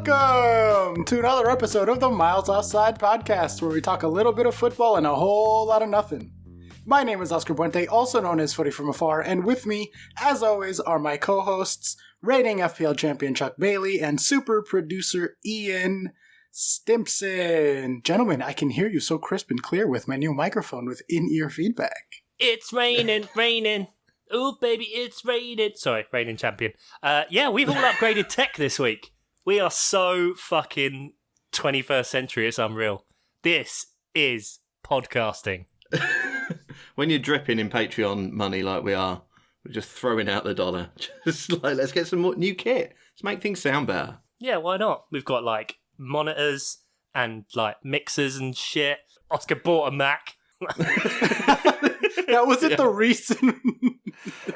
Welcome to another episode of the Miles Offside podcast, where we talk a little bit of football and a whole lot of nothing. My name is Oscar Puente, also known as Footy From Afar, and with me, as always, are my co-hosts, reigning FPL champion Chuck Bailey and super producer Ian Stimpson. Gentlemen, I can hear you so crisp and clear with my new microphone with in-ear feedback. It's raining. Oh, baby, it's raining. Sorry, reigning champion. We've all upgraded tech this week. We are so fucking 21st century, it's unreal. This is podcasting. When you're dripping in Patreon money like we are, we're just throwing out the dollar. Just like, let's get some more new kit. Let's make things sound better. Yeah, why not? We've got, like, monitors and, like, mixers and shit. Oscar bought a Mac. That wasn't the reason.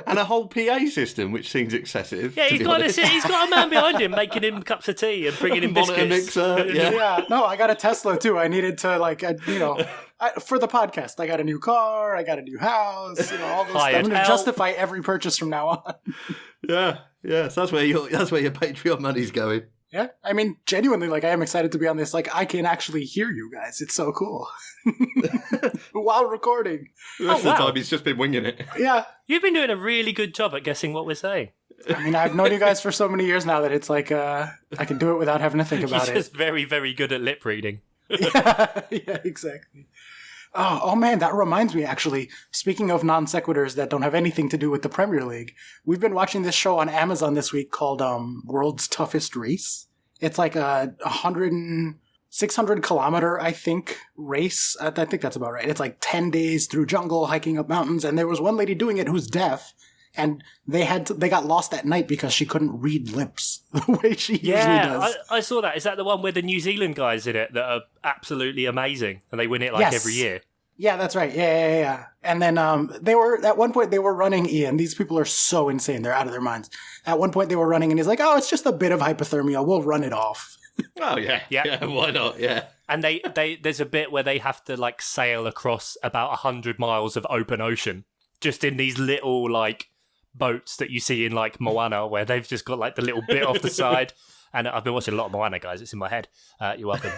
And a whole PA system, which seems excessive. Yeah, he's got a man behind him making him cups of tea and bringing him Monitor biscuits. mixer, yeah. No, I got a Tesla too. I needed to, for the podcast, I got a new car, I got a new house, all those stuff. I'm going to justify every purchase from now on. Yeah. So that's where your Patreon money's going. Yeah, I mean, genuinely, I am excited to be on this. I can actually hear you guys. It's so cool. While recording. The rest of the time, he's just been winging it. Yeah. You've been doing a really good job at guessing what we're saying. I mean, I've known you guys for so many years now that it's like, I can do it without having to think about You're just very, very good at lip reading. Yeah, exactly. Oh man, that reminds me, actually, speaking of non sequiturs that don't have anything to do with the Premier League, we've been watching this show on Amazon this week called World's Toughest Race. It's like a 600 kilometer, I think, race. I think that's about right. It's like 10 days through jungle, hiking up mountains, and there was one lady doing it who's deaf, and they got lost at night because she couldn't read lips the way she usually does. I saw that. Is that the one where the New Zealand guys in it that are absolutely amazing and they win it every year? Yeah, that's right. Yeah. And then they were, at one point they were running, Ian. These people are so insane. They're out of their minds. At one point they were running and he's like, oh, it's just a bit of hypothermia. We'll run it off. Oh, yeah. Yeah, why not? Yeah. And there's a bit where they have to sail across about 100 miles of open ocean just in these little boats that you see in Moana, where they've just got the little bit off the side. And I've been watching a lot of Moana, guys. It's in my head. You're welcome.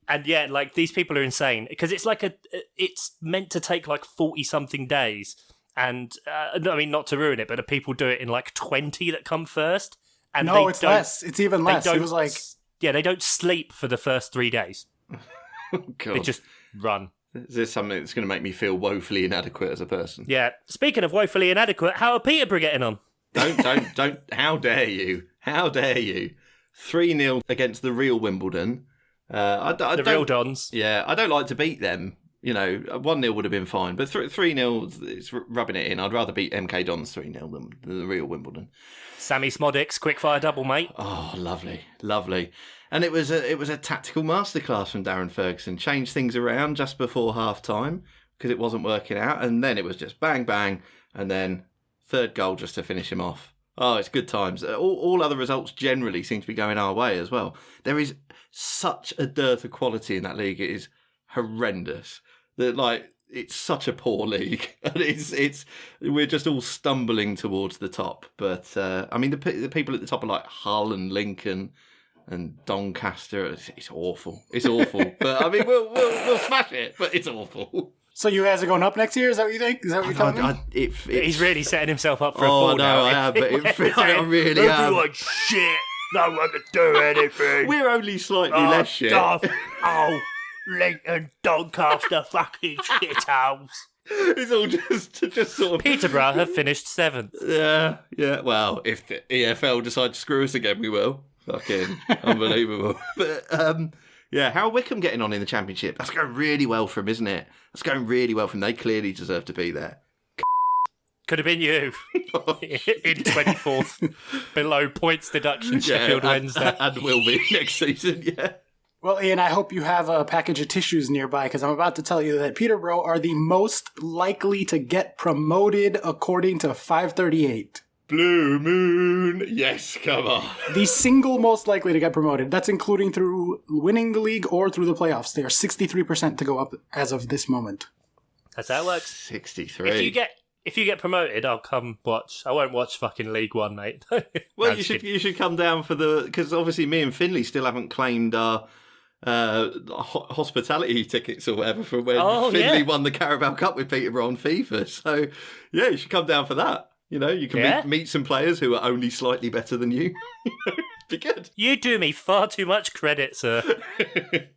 And yeah, these people are insane because it's meant to take 40 something days. And I mean, not to ruin it, but the people do it in 20 that come first. And no, it's less. It's even less. It was they don't sleep for the first 3 days. God. They just run. Is this something that's going to make me feel woefully inadequate as a person? Yeah. Speaking of woefully inadequate, how are Peterborough getting on? Don't. How dare you? 3-0 against the real Wimbledon. The real Dons. Yeah, I don't like to beat them. 1-0 would have been fine. But 3-0, it's rubbing it in. I'd rather beat MK Dons 3-0 than the real Wimbledon. Sammy Smodics, quickfire double, mate. Oh, lovely. And it was a tactical masterclass from Darren Ferguson. Changed things around just before half-time because it wasn't working out. And then it was just bang, bang. And then third goal just to finish him off. Oh, it's good times. All other results generally seem to be going our way as well. There is such a dearth of quality in that league. It is horrendous. That it's such a poor league, and we're just all stumbling towards the top. But I mean, the people at the top are Hull and Lincoln and Doncaster. It's awful. It's awful. But I mean, we'll smash it. But it's awful. So you guys are going up next year? Is that what you think? Is that what you're telling me? He's really setting himself up for a fall now. I am, but I really am. Everyone's shit. No one can do anything. We're only slightly less shit. Lincoln, Doncaster, fucking shitholes. It's all just sort of... Peterborough have finished 7th. Yeah. Well, if the EFL decide to screw us again, we will. Fucking unbelievable. But, how are Wickham getting on in the Championship? That's going really well for them, isn't it? That's going really well for them. They clearly deserve to be there. Could have been you in 24th, below points deduction, Sheffield Wednesday. And will be next season, yeah. Well, Ian, I hope you have a package of tissues nearby because I'm about to tell you that Peterborough are the most likely to get promoted according to 538. Blue Moon. Yes, come on. The single most likely to get promoted. That's including through winning the league or through the playoffs. They are 63% to go up as of this moment. That's how it works. 63. If you get promoted, I'll come watch. I won't watch fucking League One, mate. Well, No, you should come down for because obviously me and Finley still haven't claimed our hospitality tickets or whatever for when Finley won the Carabao Cup with Peterborough on FIFA. So yeah, you should come down for that. You know, you can meet some players who are only slightly better than you. Be good. You do me far too much credit, sir.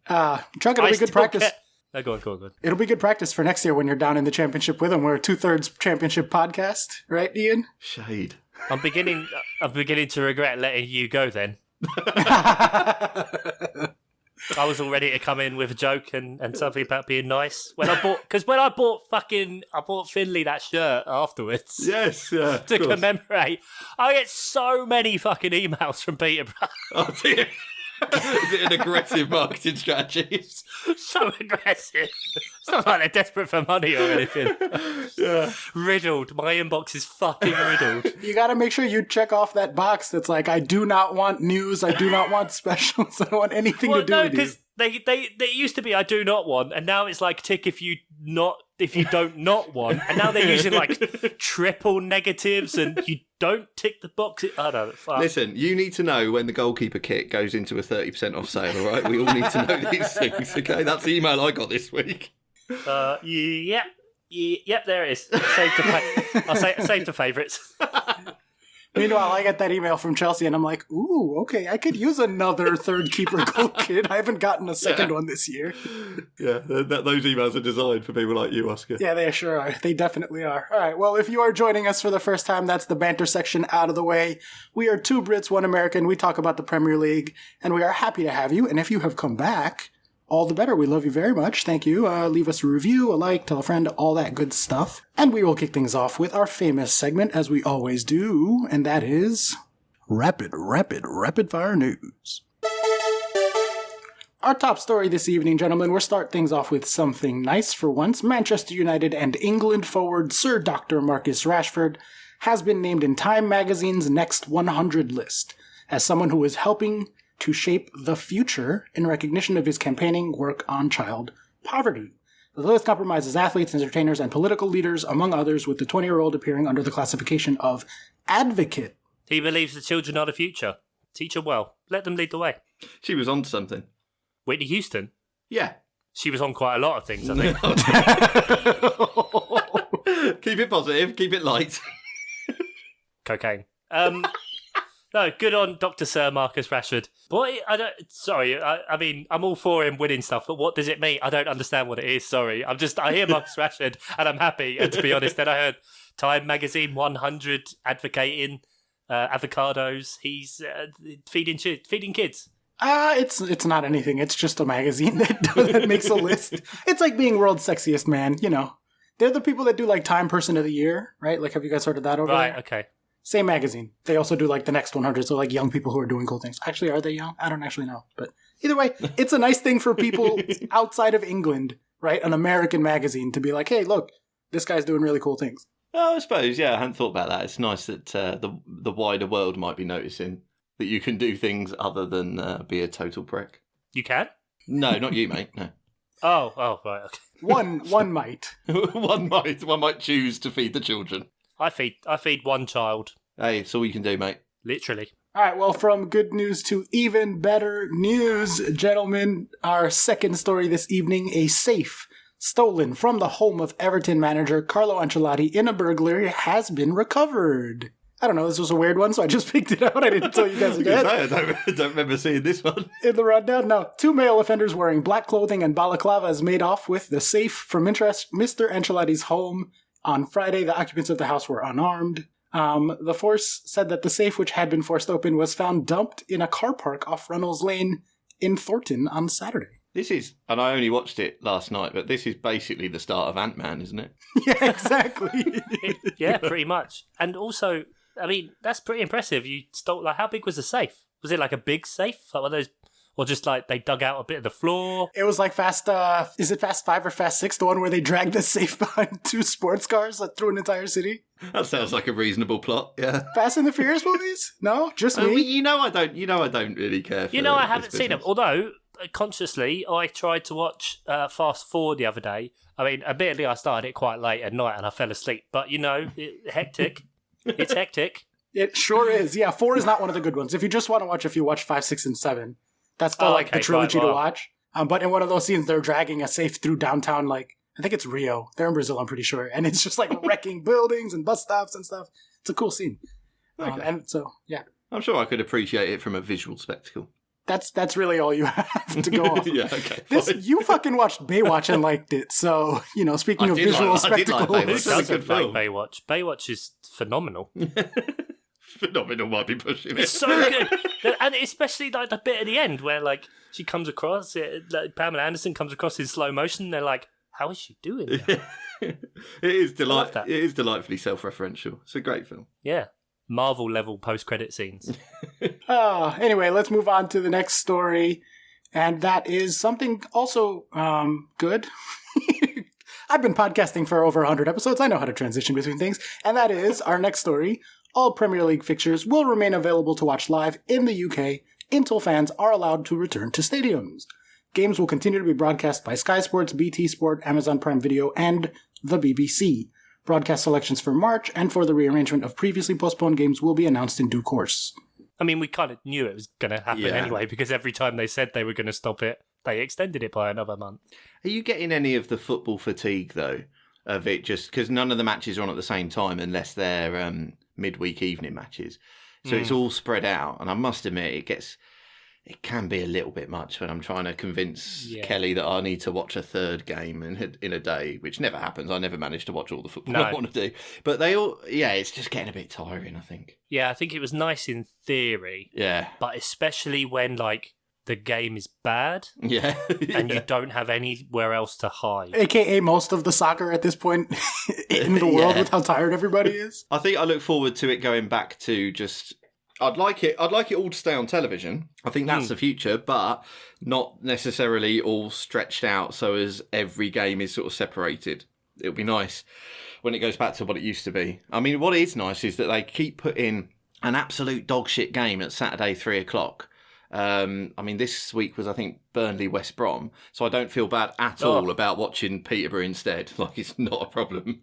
Chuck, it'll be good practice. No, go on. It'll be good practice for next year when you're down in the championship with them. We're a 2/3 championship podcast, right, Ian? Shade. I'm beginning to regret letting you go then. I was all ready to come in with a joke and something about being nice. When I bought Finley that shirt afterwards. Yes, yeah. To commemorate. I get so many fucking emails from Peterborough. Oh dear. Is it an aggressive marketing strategy? So aggressive. It's not like they're desperate for money or anything. Yeah. Riddled. My inbox is fucking riddled. You got to make sure you check off that box that's like, I do not want news, I do not want specials, I don't want anything to do with you. Because they used to be I do not want, and now it's like tick if you don't not want, and now they're using like triple negatives and you don't tick the box. I don't know. Fuck. Listen, you need to know when the goalkeeper kit goes into a 30% off sale, all right? We all need to know these things, okay? That's the email I got this week. Yep, there it is. Save to favourites. Meanwhile, I get that email from Chelsea and I'm like, ooh, okay, I could use another third keeper goal kit. I haven't gotten a second one this year. Yeah, those emails are designed for people like you, Oscar. Yeah, they sure are. They definitely are. All right, well, if you are joining us for the first time, that's the banter section out of the way. We are two Brits, one American. We talk about the Premier League, and we are happy to have you. And if you have come back, all the better. We love you very much. Thank you. Leave us a review, a like, tell a friend, all that good stuff. And we will kick things off with our famous segment, as we always do, and that is Rapid Fire News. Our top story this evening, gentlemen, we'll start things off with something nice for once. Manchester United and England forward Sir Dr. Marcus Rashford has been named in Time magazine's Next 100 list as someone who is helping to shape the future in recognition of his campaigning work on child poverty. The list compromises athletes, entertainers, and political leaders, among others, with the 20-year-old appearing under the classification of advocate. He believes the children are the future. Teach them well. Let them lead the way. She was on to something. Whitney Houston? Yeah. She was on quite a lot of things, I think. Keep it positive. Keep it light. Cocaine. No, good on Dr. Sir Marcus Rashford. I mean, I'm all for him winning stuff, but what does it mean? I don't understand what it is, sorry. I hear Marcus Rashford and I'm happy. And to be honest, then I heard Time Magazine 100 advocating avocados. He's feeding kids. It's not anything. It's just a magazine that makes a list. It's like being world's sexiest man, you know. They're the people that do like Time Person of the Year, right? Like, have you guys heard of that over there? Right, okay. Same magazine. They also do like the Next 100, so like young people who are doing cool things. Actually, are they young? I don't actually know. But either way, it's a nice thing for people outside of England, right? An American magazine to be like, hey, look, this guy's doing really cool things. Oh, I suppose, yeah, I hadn't thought about that. It's nice that the wider world might be noticing that you can do things other than be a total prick. You can? No, not you, mate, no. Oh, right, okay. One might. One might choose to feed the children. I feed one child. Hey, it's all you can do, mate. Literally. All right, well, from good news to even better news, gentlemen, our second story this evening, a safe stolen from the home of Everton manager Carlo Ancelotti in a burglary has been recovered. I don't know, this was a weird one, so I just picked it out. I didn't tell you guys again. I don't remember seeing this one. In the rundown, no. Two male offenders wearing black clothing and balaclavas made off with the safe from Mr. Ancelotti's home. On Friday, the occupants of the house were unarmed. The force said that the safe, which had been forced open, was found dumped in a car park off Runnels Lane in Thornton on Saturday. This is, and I only watched it last night, but this is basically the start of Ant-Man, isn't it? Yeah, exactly. Yeah, pretty much. And also, I mean, that's pretty impressive. You stole, like, how big was the safe? Was it like a big safe? Like one of those, or just like they dug out a bit of the floor? It was like is it Fast 5 or Fast 6? The one where they dragged the safe behind two sports cars through an entire city? That sounds like a reasonable plot, yeah. Fast and the Furious movies? No? Just me? You know I don't really care for I haven't seen them. Although, consciously, I tried to watch Fast Forward the other day. I mean, admittedly, I started it quite late at night and I fell asleep. But, hectic. It's hectic. It sure is. Yeah, 4 is not one of the good ones. If you just want to watch, if you watch 5, 6, and 7, that's the the trilogy to watch. But in one of those scenes, they're dragging a safe through downtown, I think it's Rio. They're in Brazil, I'm pretty sure. And it's just wrecking buildings and bus stops and stuff. It's a cool scene. Okay. And so, yeah. I'm sure I could appreciate it from a visual spectacle. That's really all you have to go off. Yeah, okay. You fucking watched Baywatch and liked it. So, speaking of visual spectacle. Who doesn't like Baywatch? Baywatch is phenomenal. Phenomenal might be pushing it. It's so good. And especially the bit at the end where she comes across, Pamela Anderson comes across in slow motion. They're like, how is she doing that? It is delightfully self-referential. It's a great film. Yeah. Marvel level post-credit scenes. Anyway, let's move on to the next story. And that is something also good. I've been podcasting for over 100 episodes. I know how to transition between things. And that is our next story. All Premier League fixtures will remain available to watch live in the UK until fans are allowed to return to stadiums. Games will continue to be broadcast by Sky Sports, BT Sport, Amazon Prime Video, and the BBC. Broadcast selections for March and for the rearrangement of previously postponed games will be announced in due course. I mean, we kind of knew it was going to happen anyway, because every time they said they were going to stop it, they extended it by another month. Are you getting any of the football fatigue, though, of it just because none of the matches are on at the same time unless they're midweek evening matches? So it's all spread out, and I must admit it can be a little bit much when I'm trying to convince Kelly that I need to watch a third game in a day, which never happens. I never manage to watch all the football I want to do. But it's just getting a bit tiring, I think. Yeah, I think it was nice in theory. Yeah. But especially when, the game is bad. Yeah. And you don't have anywhere else to hide. AKA most of the soccer at this point in the world with how tired everybody is. I think I look forward to it going back to just... I'd like it all to stay on television. I think that's the future, but not necessarily all stretched out so as every game is sort of separated. It'll be nice when it goes back to what it used to be. I mean, what is nice is that they keep putting an absolute dog shit game at Saturday 3:00. I mean, this week was, I think, Burnley West Brom, so I don't feel bad at all about watching Peterborough instead. It's not a problem.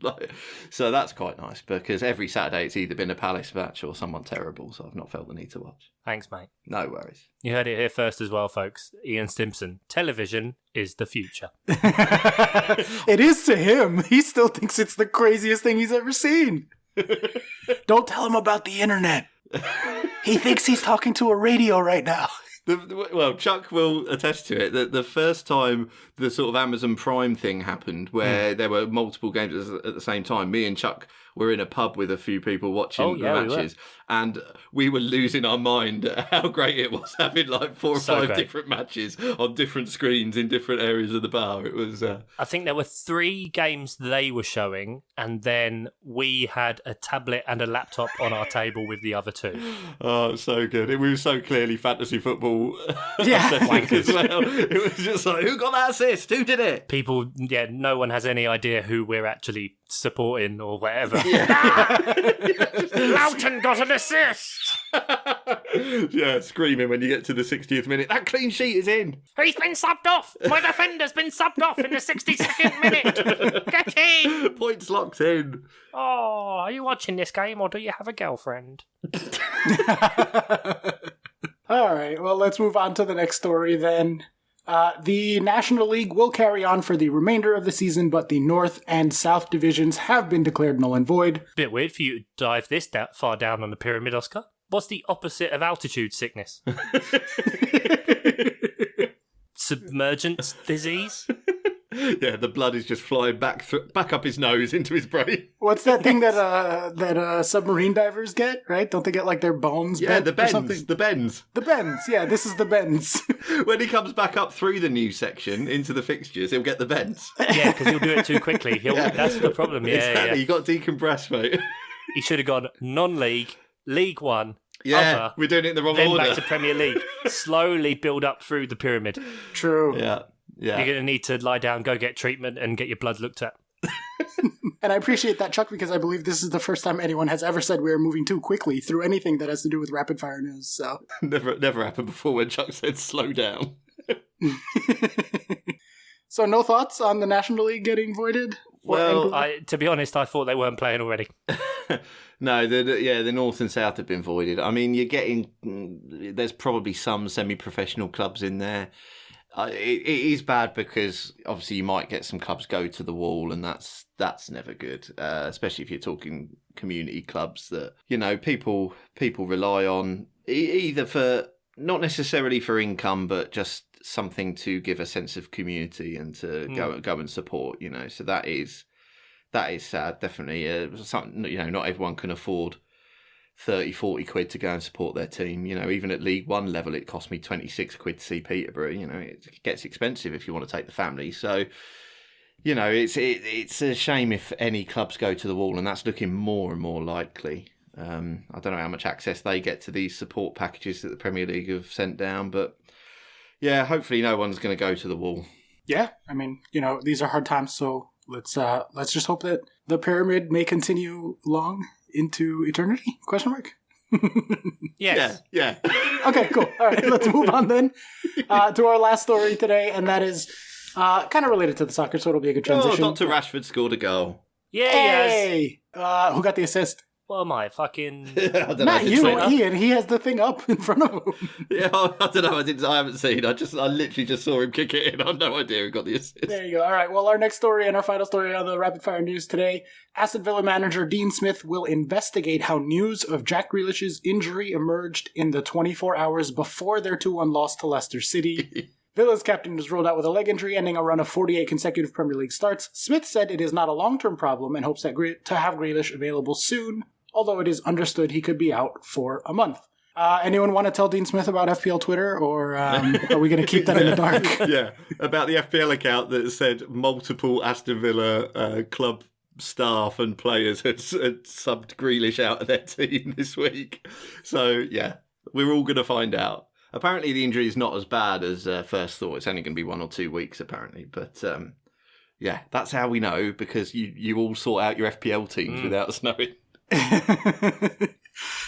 So that's quite nice, because every Saturday it's either been a Palace match or someone terrible, so I've not felt the need to watch. Thanks, mate. No worries. You heard it here first as well, folks. Ian Stimpson. Television is the future. It is to him. He still thinks it's the craziest thing he's ever seen. Don't tell him about the internet. He thinks he's talking to a radio right now. Well, Chuck will attest to it, that the first time the sort of Amazon Prime thing happened, where there were multiple games at the same time, me and Chuck were in a pub with a few people watching the matches, and we were losing our mind at how great it was having 4 or 5 different matches on different screens in different areas of the bar. It was. I think there were 3 games they were showing, and then we had a tablet and a laptop on our table with the other 2. Oh, so good! We were so clearly fantasy football. Wankers. As well. It was just who got that assist? Who did it? People, no one has any idea who we're actually supporting or whatever. Loughton got an assist. Screaming when you get to the 60th minute. That clean sheet is in. He's been subbed off. My defender's been subbed off in the 62nd minute. Get in. Points locked in. Oh, are you watching this game or do you have a girlfriend? All right, well, let's move on to the next story then. The National League will carry on for the remainder of the season, but the North and South divisions have been declared null and void. Bit weird for you to dive this far down on the pyramid, Oscar. What's the opposite of altitude sickness? Submergence disease? Yeah, the blood is just flying back up his nose into his brain. What's that thing that submarine divers get, right? Don't they get their bones bent the bends, or something? The bends. The bends, yeah, this is the bends. When he comes back up through the new section into the fixtures, he'll get the bends. Yeah, because he'll do it too quickly. That's the problem, Exactly, you got to decompress, mate. He should have gone non-league, League One, other, we're doing it in the wrong then order. Back to Premier League. Slowly build up through the pyramid. True. Yeah. You're going to need to lie down, go get treatment, and get your blood looked at. And I appreciate that, Chuck, because I believe this is the first time anyone has ever said we are moving too quickly through anything that has to do with rapid fire news. So Never happened before when Chuck said slow down. So no thoughts on the National League getting voided? Well, To be honest, I thought they weren't playing already. No, the North and South have been voided. I mean, you're getting... There's probably some semi-professional clubs in there. It is bad because obviously you might get some clubs go to the wall, and that's never good, especially if you're talking community clubs that, you know, people rely on either for, not necessarily for income, but just something to give a sense of community and to go and support, you know. So that is sad, definitely. Something, you know, not everyone can afford 30, 40 quid to go and support their team. You know, even at League One level, it cost me 26 quid to see Peterborough. You know, it gets expensive if you want to take the family. So, you know, it's a shame if any clubs go to the wall, and that's looking more and more likely. I don't know how much access they get to these support packages that the Premier League have sent down, but yeah, hopefully no one's going to go to the wall. Yeah, I mean, you know, these are hard times, so let's just hope that the pyramid may continue long into eternity? Question mark. Yes. Yeah. Okay, cool. All right, let's move on then to our last story today, and that is kind of related to the soccer, so it'll be a good transition. Oh, Dr. Rashford scored a goal. Yeah, yes. Hey! Who got the assist? What am I, fucking... I don't Not know. you, Ian. He has the thing up in front of him. Yeah, I don't know. I haven't seen. I literally just saw him kick it in. I have no idea who got the assist. There you go. All right. Well, our next story and our final story on the rapid fire news today: Aston Villa manager Dean Smith will investigate how news of Jack Grealish's injury emerged in the 24 hours before their 2-1 loss to Leicester City. Villa's captain was ruled out with a leg injury, ending a run of 48 consecutive Premier League starts. Smith said it is not a long-term problem and hopes that to have Grealish available soon, although it is understood he could be out for a month. Anyone want to tell Dean Smith about FPL Twitter, or are we going to keep that in the dark? Yeah, about the FPL account that said multiple Aston Villa club staff and players had subbed Grealish out of their team this week. So, yeah, we're all going to find out. Apparently the injury is not as bad as first thought. It's only going to be 1 or 2 weeks, apparently. But, yeah, that's how we know, because you all sort out your FPL teams without us knowing.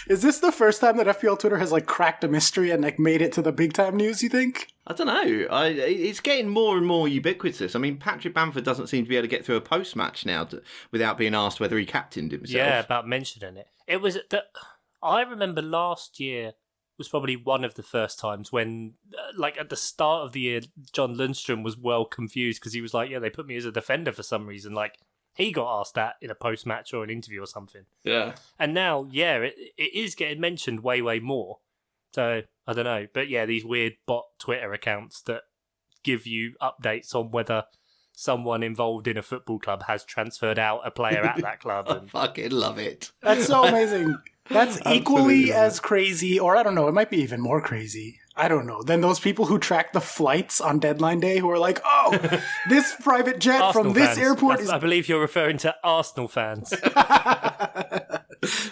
Is this the first time that FPL Twitter has cracked a mystery and made it to the big time news, you think? I don't know. It's getting more and more ubiquitous. I mean, Patrick Bamford doesn't seem to be able to get through a post-match now without being asked whether he captained himself. Yeah, about mentioning it. It was I remember last year was probably one of the first times when, at the start of the year, John Lundstrom was well confused because he was like, yeah, they put me as a defender for some reason. He got asked that in a post-match or an interview or something. Yeah. And now, yeah, it is getting mentioned way, way more. So, I don't know. But yeah, these weird bot Twitter accounts that give you updates on whether someone involved in a football club has transferred out a player at that club. I fucking love it. That's so amazing. That's equally as crazy, or I don't know, it might be even more crazy. I don't know. Than those people who track the flights on deadline day who are like, oh, this private jet Arsenal from this fans. airport is... I believe you're referring to Arsenal fans. I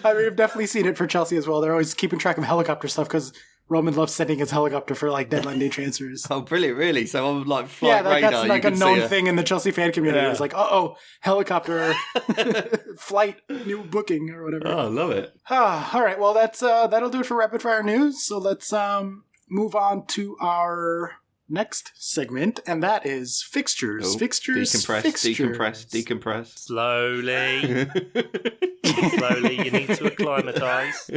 mean, I've definitely seen it for Chelsea as well. They're always keeping track of helicopter stuff because Roman loves sending his helicopter for deadline day transfers. Oh, brilliant, really? So on flight radar, that's a known thing in the Chelsea fan community. Yeah. It's helicopter flight new booking or whatever. Oh, I love it. All right, well, that'll do it for rapid fire news. So let's move on to our next segment, and that is fixtures. Fixtures. Decompress. Slowly. Slowly, you need to acclimatise.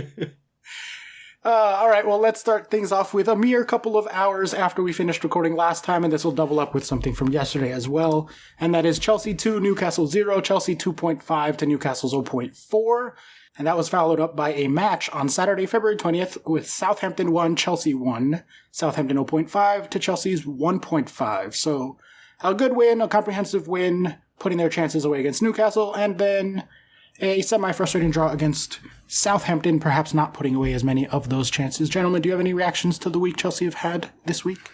All right, well, let's start things off with a mere couple of hours after we finished recording last time, and this will double up with something from yesterday as well, and that is Chelsea 2, Newcastle 0, Chelsea 2.5 to Newcastle's 0.4, and that was followed up by a match on Saturday, February 20th, with Southampton 1, Chelsea 1, Southampton 0.5 to Chelsea's 1.5, so a good win, a comprehensive win, putting their chances away against Newcastle, and then a semi-frustrating draw against Southampton, perhaps not putting away as many of those chances. Gentlemen, do you have any reactions to the week Chelsea have had this week?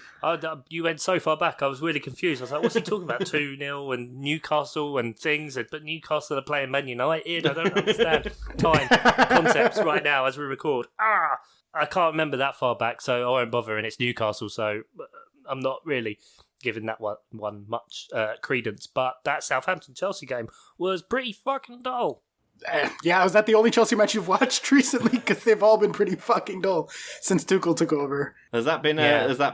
You went so far back, I was really confused. I was like, what's he talking about? 2-0 and Newcastle and things, but Newcastle are playing Man United. I don't understand concepts right now as we record. I can't remember that far back, so I won't bother, and it's Newcastle, so I'm not really giving that one much credence. But that Southampton-Chelsea game was pretty fucking dull. Yeah, is that the only Chelsea match you've watched recently? Because they've all been pretty fucking dull since Tuchel took over. Has that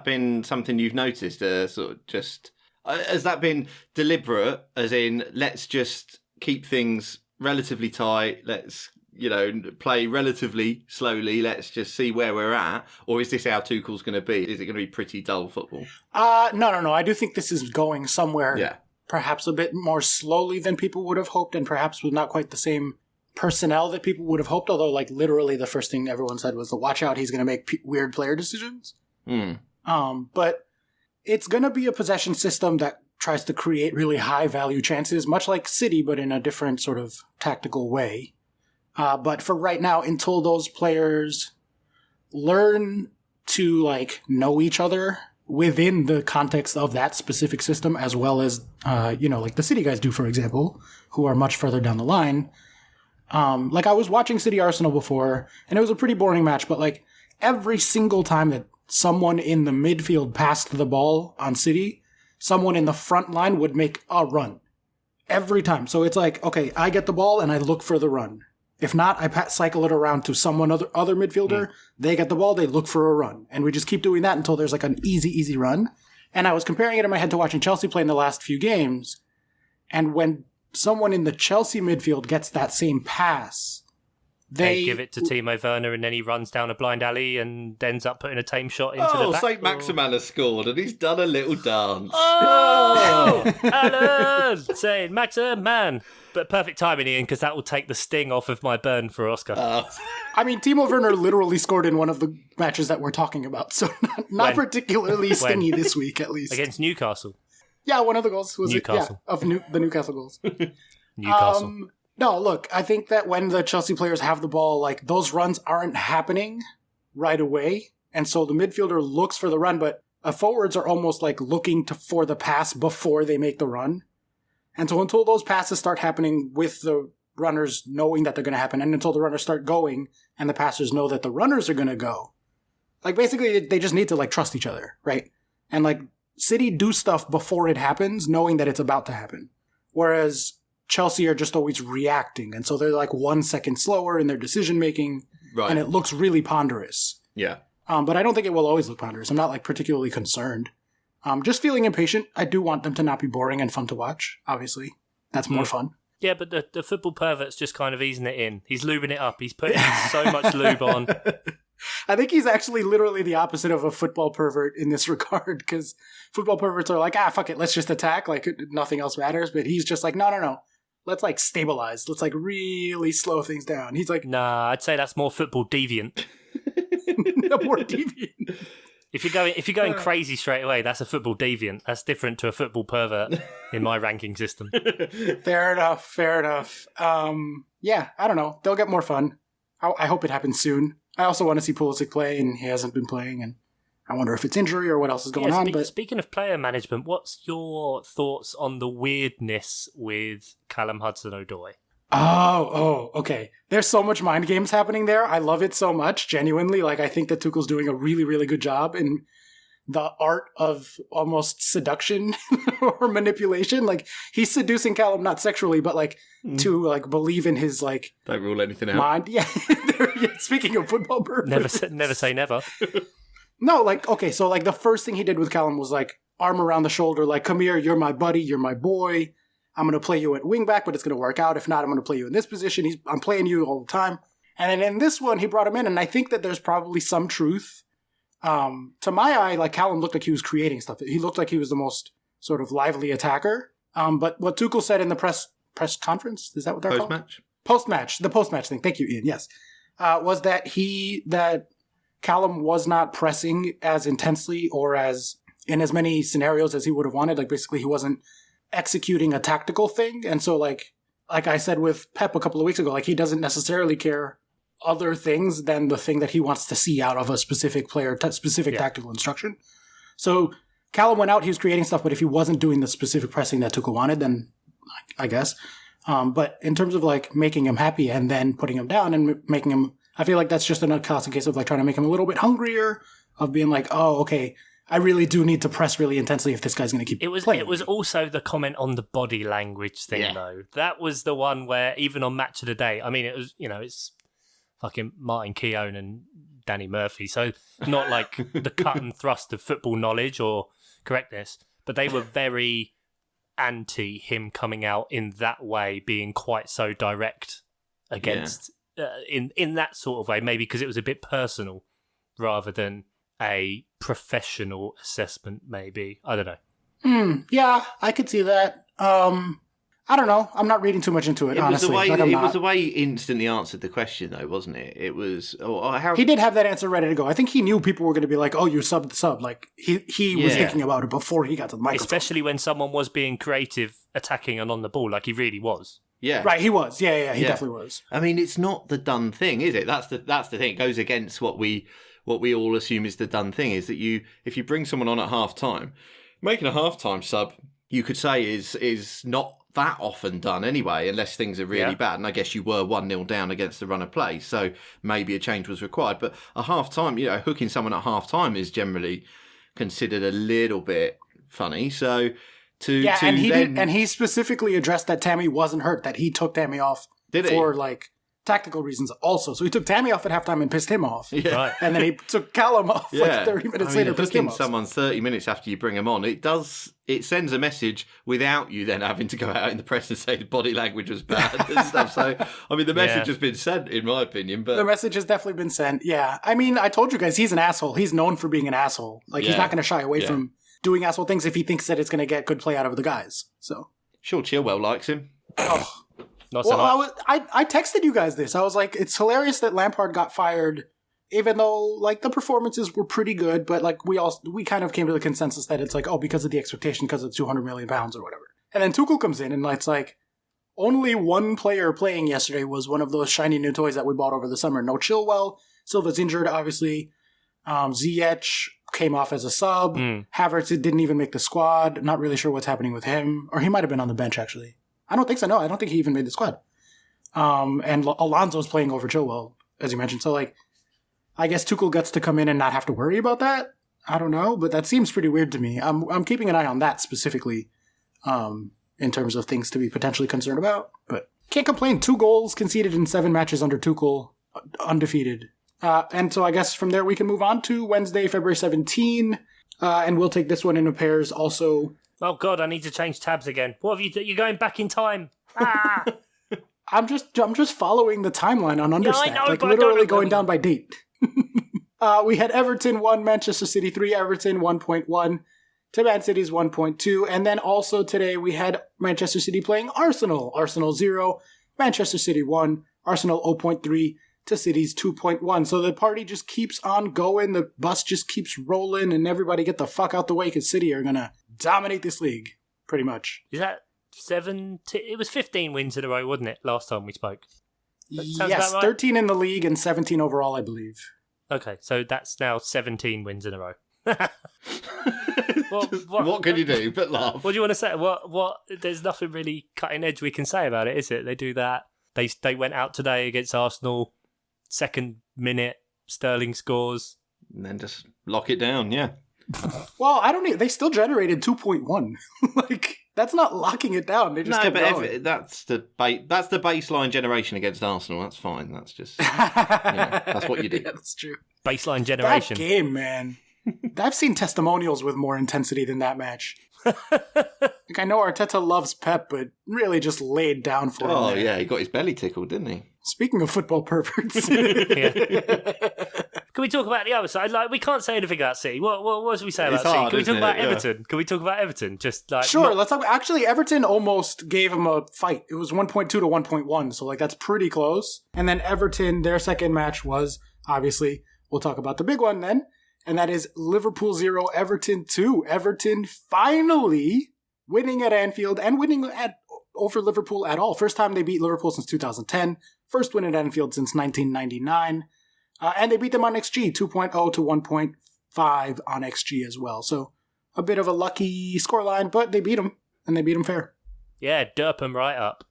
been something you've noticed? Sort of just has that been deliberate? As in, let's just keep things relatively tight. Let's play relatively slowly. Let's just see where we're at. Or is this how Tuchel's going to be? Is it going to be pretty dull football? No. I do think this is going somewhere. Yeah. Perhaps a bit more slowly than people would have hoped, and perhaps with not quite the same personnel that people would have hoped. Although, like, literally the first thing everyone said was, watch out, he's going to make weird player decisions. But it's going to be a possession system that tries to create really high value chances, much like City, but in a different sort of tactical way. But for right now, until those players learn to, know each other within the context of that specific system, as well as, like the City guys do, for example, who are much further down the line. I was watching City Arsenal before, and it was a pretty boring match, but, every single time that someone in the midfield passed the ball on City, someone in the front line would make a run. Every time. So it's okay, I get the ball, and I look for the run. If not, I cycle it around to someone other midfielder. They get the ball, they look for a run. And we just keep doing that until there's an easy run. And I was comparing it in my head to watching Chelsea play in the last few games. And when someone in the Chelsea midfield gets that same pass, they give it to Timo Werner, and then he runs down a blind alley and ends up putting a tame shot into the back. St. Maximan has scored, and he's done a little dance. Oh, Alan! St. Maximan. But perfect timing, Ian, because that will take the sting off of my burn for Oscar. I mean, Timo Werner literally scored in one of the matches that we're talking about, so not particularly stingy this week, at least. Against Newcastle. Yeah, one of the goals was Newcastle. The Newcastle goals. Newcastle. No, look, I think that when the Chelsea players have the ball, those runs aren't happening right away, and so the midfielder looks for the run, but forwards are almost looking for the pass before they make the run. And so until those passes start happening with the runners knowing that they're going to happen, and until the runners start going and the passers know that the runners are going to go, basically they just need to trust each other, right? And City do stuff before it happens, knowing that it's about to happen. Whereas Chelsea are just always reacting, and so they're 1 second slower in their decision making, right? And it looks really ponderous. Yeah. But I don't think it will always look ponderous. I'm not particularly concerned. Just feeling impatient. I do want them to not be boring and fun to watch. Obviously, that's more fun. Yeah, but the football pervert's just kind of easing it in. He's lubing it up. He's putting so much lube on. I think he's actually literally the opposite of a football pervert in this regard, because football perverts are fuck it, let's just attack, nothing else matters. But he's just no. Let's stabilize. Let's really slow things down. He's nah, I'd say that's more football deviant. No, more deviant. If you're going crazy straight away, that's a football deviant. That's different to a football pervert in my ranking system. Fair enough. Yeah, I don't know. They'll get more fun. I hope it happens soon. I also want to see Pulisic play, and he hasn't been playing, and I wonder if it's injury or what else is going on. But speaking of player management, what's your thoughts on the weirdness with Callum Hudson-Odoi? Oh, okay. There's so much mind games happening there. I love it so much, genuinely. I think that Tuchel's doing a really, really good job in the art of almost seduction or manipulation. He's seducing Callum, not sexually, but to believe in his don't rule anything out. Mind. Yeah. Speaking of football birds. Never say never. No, okay, so the first thing he did with Callum was arm around the shoulder, come here, you're my buddy, you're my boy. I'm going to play you at wingback, but it's going to work out. If not, I'm going to play you in this position. I'm playing you all the time. And then in this one, he brought him in, and I think that there's probably some truth. To my eye, Callum looked like he was creating stuff. He looked like he was the most sort of lively attacker. But what Tuchel said in the press conference, is that what they're Post-match? Post-match. The post-match thing. Thank you, Ian. Yes. Was that that Callum was not pressing as intensely or as in as many scenarios as he would have wanted. Basically, he wasn't executing a tactical thing. And so like I said with Pep a couple of weeks ago, he doesn't necessarily care other things than the thing that he wants to see out of a specific player, tactical instruction. So Callum went out, he was creating stuff, but if he wasn't doing the specific pressing that Tuchel wanted, then I guess. But in terms of making him happy and then putting him down and making him, I feel like that's just another classic case of trying to make him a little bit hungrier, of being oh, okay, I really do need to press really intensely if this guy's going to keep playing. It was also the comment on the body language thing, though. That was the one where, even on Match of the Day, I mean, it was, it's fucking Martin Keown and Danny Murphy, so not like the cut and thrust of football knowledge or correctness, but they were very anti him coming out in that way, being quite so direct against, in that sort of way, maybe because it was a bit personal rather than a professional assessment, maybe. I don't know. Yeah, I could see that. I don't know. I'm not reading too much into it, honestly. It was the way he instantly answered the question, though, wasn't it? It was... He did have that answer ready to go. I think he knew people were going to be like, oh, you subbed the sub. Like, he was thinking about it before he got to the microphone. Especially when someone was being creative, attacking and on the ball, like he really was. Yeah. Right, he was. Yeah, he definitely was. I mean, it's not the done thing, is it? That's the thing. It goes against what we all assume is the done thing, is that if you bring someone on at half-time, making a half-time sub, you could say is not that often done anyway, unless things are really bad. And I guess you were 1-0 down against the run of play, so maybe a change was required. But a half-time, hooking someone at half-time is generally considered a little bit funny. So and he specifically addressed that Tammy wasn't hurt, that he took Tammy off for like tactical reasons also. So he took Tammy off at halftime and pissed him off. Yeah. Right. And then he took Callum off like 30 minutes later. Hooking someone 30 minutes after you bring them on, it sends a message without you then having to go out in the press and say the body language was bad and stuff. So, I mean, the message has been sent, in my opinion. But the message has definitely been sent, yeah. I mean, I told you guys, he's an asshole. He's known for being an asshole. Like, he's not going to shy away from doing asshole things if he thinks that it's going to get good play out of the guys. So sure, Chilwell likes him. Oh. Not so much. I texted you guys this. I was like, it's hilarious that Lampard got fired, even though like the performances were pretty good, but like we kind of came to the consensus that it's like, oh, because of the expectation, because of 200 million pounds or whatever. And then Tuchel comes in and it's like, only one player playing yesterday was one of those shiny new toys that we bought over the summer. No Chilwell. Silva's injured, obviously. Ziyech came off as a sub. Havertz didn't even make the squad. Not really sure what's happening with him. Or he might have been on the bench, actually. I don't think so. No, I don't think he even made the squad. And Alonso's playing over Chilwell, as you mentioned. So, like, I guess Tuchel gets to come in and not have to worry about that. I don't know, but that seems pretty weird to me. I'm keeping an eye on that specifically, in terms of things to be potentially concerned about. But can't complain. 2 goals conceded in 7 matches under Tuchel, undefeated. And so I guess from there we can move on to Wednesday, February 17. And we'll take this one in pairs also. Oh God, I need to change tabs again. What have you done? You're going back in time. Ah. I'm just following the timeline on Understat. Yeah, I know, like but literally going down by date. We had Everton 1, Manchester City 3, Everton 1.1 to Man City's 1.2. And then also today we had Manchester City playing Arsenal. Arsenal 0, Manchester City 1, Arsenal 0.3 to City's 2.1. So the party just keeps on going. The bus just keeps rolling and everybody get the fuck out the way because City are going to dominate this league, pretty much. Is that 7? It was 15 wins in a row, wasn't it, last time we spoke? Yes, right? 13 in the league and 17 overall, I believe. Okay, so that's now 17 wins in a row. What can you do but laugh? What do you want to say? What? There's nothing really cutting edge we can say about it, is it? They do that. They went out today against Arsenal, 2nd minute, Sterling scores. And then just lock it down, yeah. Well, I don't know. They still generated 2.1. Like, that's not locking it down. They just kept going. That's the baseline generation against Arsenal. That's fine. That's just that's what you do. Yeah, that's true. Baseline generation. That game, man. I've seen testimonials with more intensity than that match. Like, I know Arteta loves Pep, but really just laid down for him. Oh, yeah, he got his belly tickled, didn't he? Speaking of football perverts. Can we talk about the other side? Like, we can't say anything about City. What do we say about It's City? hard, Can we talk isn't about it? Everton? Yeah. Can we talk about Everton? Just like sure, let's talk. Actually, Everton almost gave him a fight. It was 1.2 to 1.1, so like that's pretty close. And then Everton, their second match was, obviously, we'll talk about the big one then, and that is Liverpool 0, Everton 2. Everton finally winning at Anfield and winning over Liverpool at all. First time they beat Liverpool since 2010. First win at Anfield since 1999. And they beat them on XG, 2.0 to 1.5 on XG as well. So a bit of a lucky scoreline, but they beat them, and they beat them fair. Yeah, derp them right up.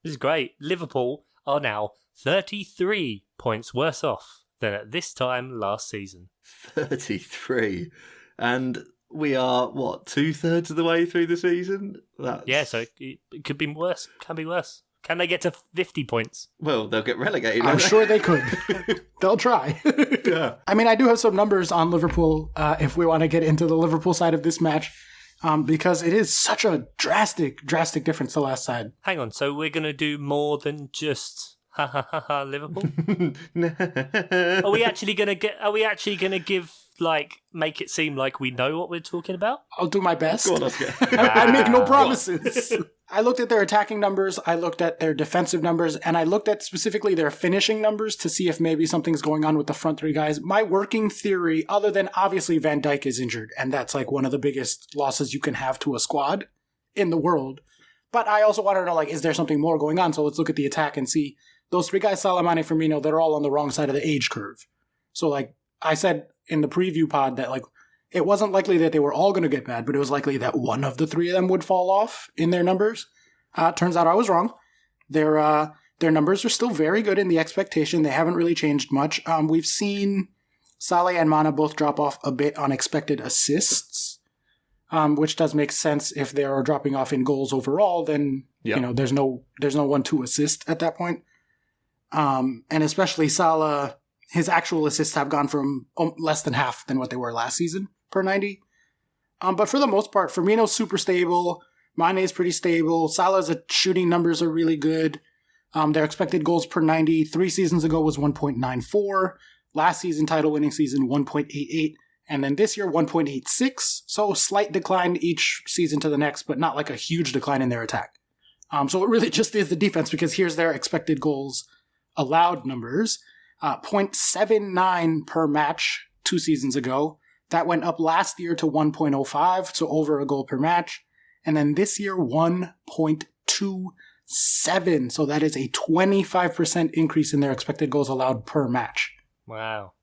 This is great. Liverpool are now 33 points worse off than at this time last season. 33. And we are, 2/3 of the way through the season? Yeah, so it could be worse. Can be worse. Can they get to 50 points? Well, they'll get relegated. I'm sure they could. They'll try. Yeah. I mean, I do have some numbers on Liverpool if we want to get into the Liverpool side of this match, because it is such a drastic difference to last side. Hang on, so we're going to do more than just Liverpool? Are we actually going to give, make it seem like we know what we're talking about? I'll do my best. Go on, Oscar. I make no promises. I looked at their attacking numbers, I looked at their defensive numbers, and I looked at specifically their finishing numbers to see if maybe something's going on with the front three guys. My working theory, other than obviously Van Dijk is injured, and that's like one of the biggest losses you can have to a squad in the world. But I also want to know, is there something more going on? So let's look at the attack and see those three guys, Salah, Mane, Firmino, they're all on the wrong side of the age curve. So I said in the preview pod that it wasn't likely that they were all going to get bad, but it was likely that one of the three of them would fall off in their numbers. Turns out I was wrong. Their numbers are still very good in the expectation. They haven't really changed much. We've seen Salah and Mana both drop off a bit on expected assists, which does make sense if they are dropping off in goals overall. Then there's no 1-2 assist at that point. And especially Salah, his actual assists have gone from less than half than what they were last season per 90. But for the most part, Firmino's super stable. Mane's pretty stable. Salah's shooting numbers are really good. Their expected goals per 90 3 seasons ago was 1.94. Last season, title-winning season, 1.88. And then this year, 1.86. So slight decline each season to the next, but not like a huge decline in their attack. So it really just is the defense, because here's their expected goals allowed numbers. 0.79 per match 2 seasons ago. That went up last year to 1.05, so over a goal per match. And then this year, 1.27. So that is a 25% increase in their expected goals allowed per match. Wow.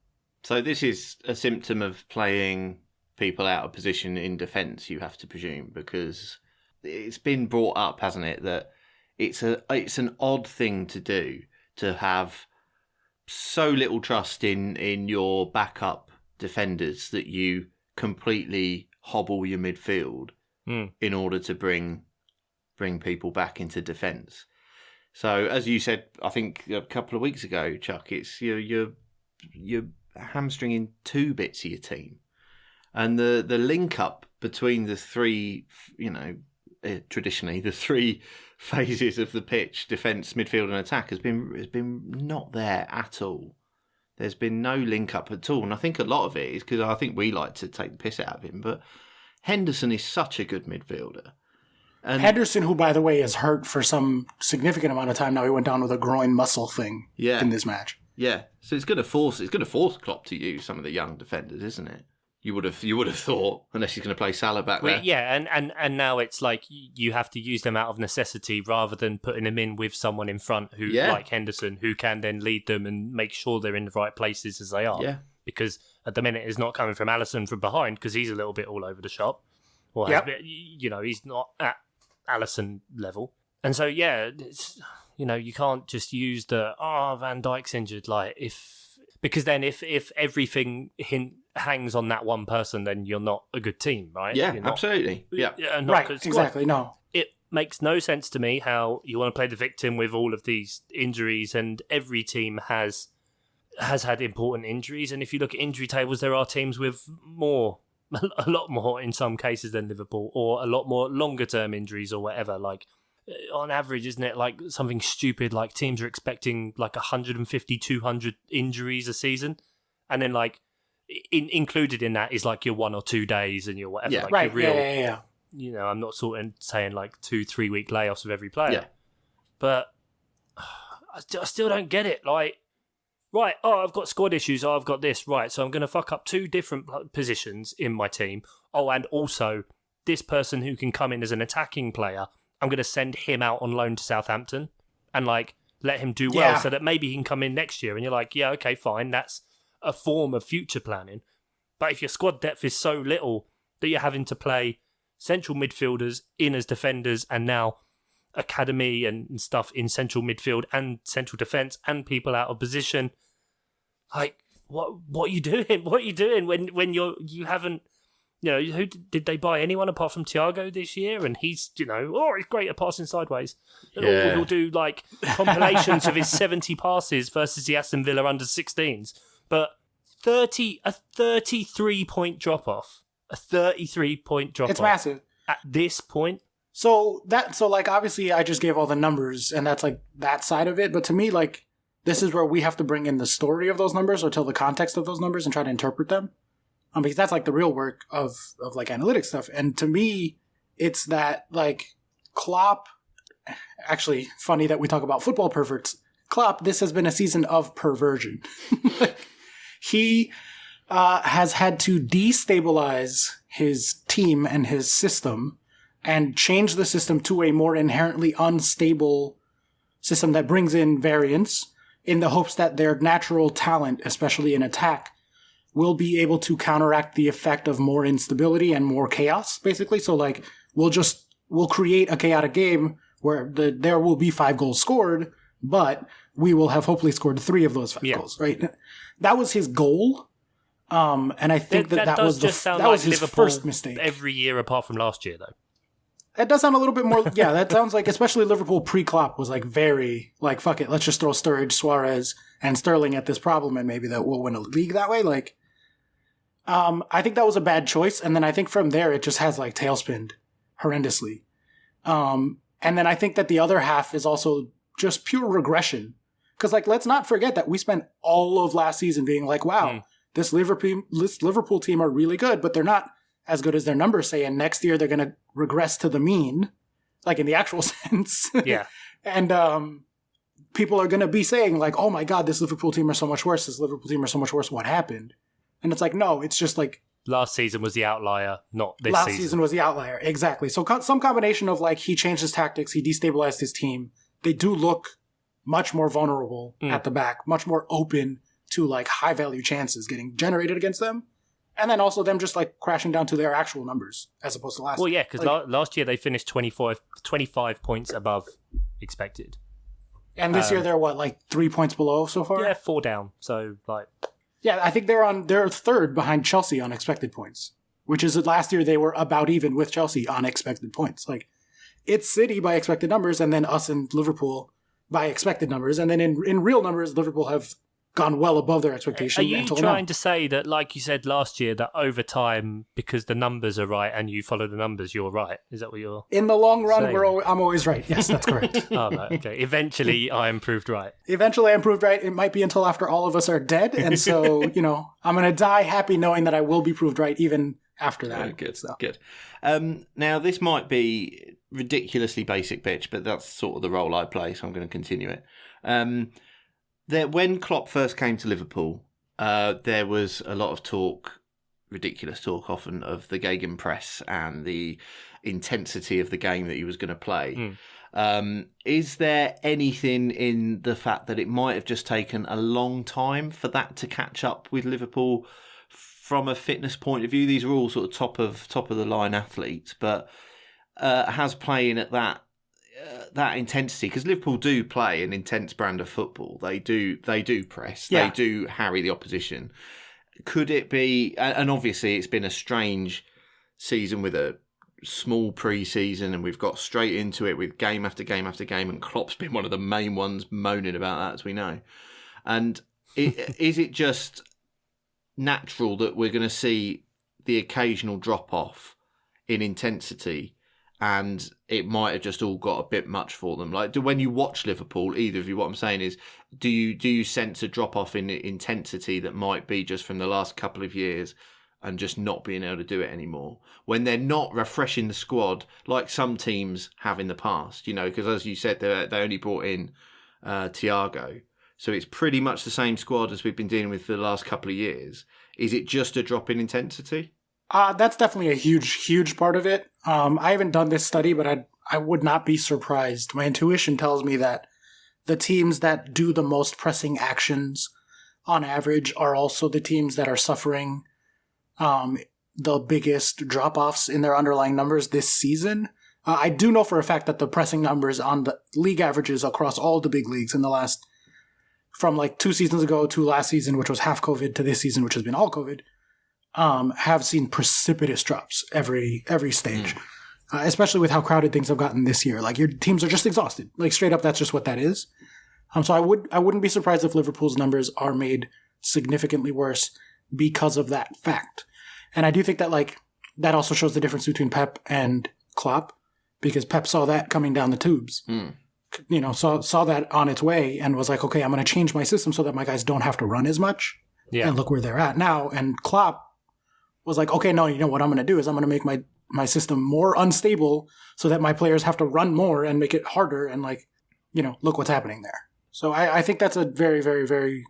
So this is a symptom of playing people out of position in defence, you have to presume, because it's been brought up, hasn't it, that it's an odd thing to do, to have so little trust in your backup defenders that you completely hobble your midfield in order to bring people back into defence. So, as you said, I think a couple of weeks ago, Chuck, it's you're hamstringing 2 bits of your team, and the link up between the three, traditionally the 3 phases of the pitch, defence, midfield, and attack, has been not there at all. There's been no link up at all, and I think a lot of it is because I think we like to take the piss out of him, but Henderson is such a good midfielder. And Henderson, who, by the way, is hurt for some significant amount of time now. He went down with a groin muscle thing in this match. Yeah, so it's going to force Klopp to use some of the young defenders, isn't it? You would have thought, unless he's going to play Salah back there. Yeah, and now it's like you have to use them out of necessity rather than putting them in with someone in front who, like Henderson, who can then lead them and make sure they're in the right places as they are. Yeah. Because at the minute it's not coming from Alisson from behind, because he's a little bit all over the shop. Or he's not at Alisson level. And so, it's, you can't just use Van Dijk's injured, because then if everything hangs on that one person, then you're not a good team, right? Yeah, absolutely. Yeah, right, exactly, no. It makes no sense to me how you want to play the victim with all of these injuries, and every team has had important injuries. And if you look at injury tables, there are teams with a lot more in some cases than Liverpool, or a lot more longer term injuries or whatever. On average, isn't it something stupid, teams are expecting 150, 200 injuries a season, and then included in that is your 1 or 2 days and your whatever. Yeah, right. Yeah. I'm not saying 2-3 week layoffs of every player. Yeah. But I still don't get it. Right, I've got squad issues, I've got this, right, so I'm going to fuck up 2 different positions in my team. Oh, and also, this person who can come in as an attacking player, I'm going to send him out on loan to Southampton and, let him do well so that maybe he can come in next year. And you're yeah, okay, fine, that's a form of future planning. But if your squad depth is so little that you're having to play central midfielders in as defenders and now academy and stuff in central midfield and central defence and people out of position, what are you doing? What are you doing when you haven't who did they buy anyone apart from Thiago this year? And he's, he's great at passing sideways. And he'll do like compilations of his 70 passes versus the Aston Villa under 16s. But a 33-point drop off. A 33-point drop off. It's massive. At this point. So obviously I just gave all the numbers and that's like that side of it. But to me, like, this is where we have to bring in the story of those numbers or tell the context of those numbers and try to interpret them. Because that's like the real work of like analytics stuff. And to me, it's that like Klopp, actually funny that we talk about football perverts. Klopp, this has been a season of perversion. He has had to destabilize his team and his system and change the system to a more inherently unstable system that brings in variance in the hopes that their natural talent, especially in attack, will be able to counteract the effect of more instability and more chaos, basically. So, like, we'll create a chaotic game where there will be 5 goals scored, but we will have hopefully scored 3 of those 5 goals, right? That was his goal. And I think that was his first mistake. Every year apart from last year, though. That does sound a little bit more, yeah, that sounds like, especially Liverpool pre-Klopp was like very, like, fuck it, let's just throw Sturridge, Suarez, and Sterling at this problem and maybe that we'll win a league that way. Like, I think that was a bad choice. And then I think from there, it just has like tailspinned horrendously. And then I think that the other half is also just pure regression. Because, like, let's not forget that we spent all of last season being like, wow, this Liverpool team are really good, but they're not as good as their numbers say. And next year they're going to regress to the mean, like in the actual sense. Yeah. And people are going to be saying like, oh my God, this Liverpool team are so much worse. This Liverpool team are so much worse. What happened? And it's like, no, it's just like... Last season was the outlier, not this season. Last season was the outlier, exactly. So some combination of like, he changed his tactics, he destabilized his team. They do look much more vulnerable at the back, much more open to like high value chances getting generated against them. And then also them just like crashing down to their actual numbers as opposed to last year. Well, yeah, because last year they finished 25 points above expected. And this year they're what, like 3 points below so far? Yeah, 4 down. So like... Yeah, I think they're third behind Chelsea on expected points, which is that last year they were about even with Chelsea on expected points. Like, it's City by expected numbers, and then us and Liverpool by expected numbers, and then in real numbers, Liverpool have gone well above their expectations. Are you trying to say that, like you said last year, that over time, because the numbers are right and you follow the numbers, you're right? Is that what you're In the long run, saying? I'm always right. Yes, that's correct. Oh, no, okay. Eventually, I am proved right. Eventually, I'm proved right. It might be until after all of us are dead, and so, I'm going to die happy knowing that I will be proved right even after that. Oh, good, so. good. Now, this might be ridiculously basic pitch, but that's sort of the role I play, so I'm going to continue it. When Klopp first came to Liverpool, there was a lot of talk, ridiculous talk often, of the gegenpress and the intensity of the game that he was going to play. Is there anything in the fact that it might have just taken a long time for that to catch up with Liverpool from a fitness point of view? These are all sort of top of the line athletes, but has playing at that intensity, because Liverpool do play an intense brand of football. They do press. Yeah. They do harry the opposition. Could it be? And obviously, it's been a strange season with a small pre-season, and we've got straight into it with game after game after game. And Klopp's been one of the main ones moaning about that, as we know. And is it just natural that we're going to see the occasional drop off in intensity? And it might have just all got a bit much for them. Like, when you watch Liverpool, either of you, what I'm saying is, do you sense a drop off in intensity that might be just from the last couple of years and just not being able to do it anymore when they're not refreshing the squad like some teams have in the past? Because as you said, they only brought in Thiago, so it's pretty much the same squad as we've been dealing with for the last couple of years. Is it just a drop in intensity? That's definitely a huge, huge part of it. I haven't done this study, but I would not be surprised. My intuition tells me that the teams that do the most pressing actions on average are also the teams that are suffering the biggest drop-offs in their underlying numbers this season. I do know for a fact that the pressing numbers on the league averages across all the big leagues in the last, from like 2 seasons ago to last season, which was half COVID, to this season, which has been all COVID, have seen precipitous drops every stage, especially with how crowded things have gotten this year. Like, your teams are just exhausted. Like, straight up, that's just what that is. So I wouldn't be surprised if Liverpool's numbers are made significantly worse because of that fact. And I do think that, like, that also shows the difference between Pep and Klopp, because Pep saw that coming down the tubes. You know, saw that on its way and was like, okay, I'm going to change my system so that my guys don't have to run as much. Yeah. And look where they're at now. And Klopp was like, okay, no, you know what I'm going to do is I'm going to make my system more unstable so that my players have to run more and make it harder. And, like, you know, look what's happening there. So I think that's a very, very, very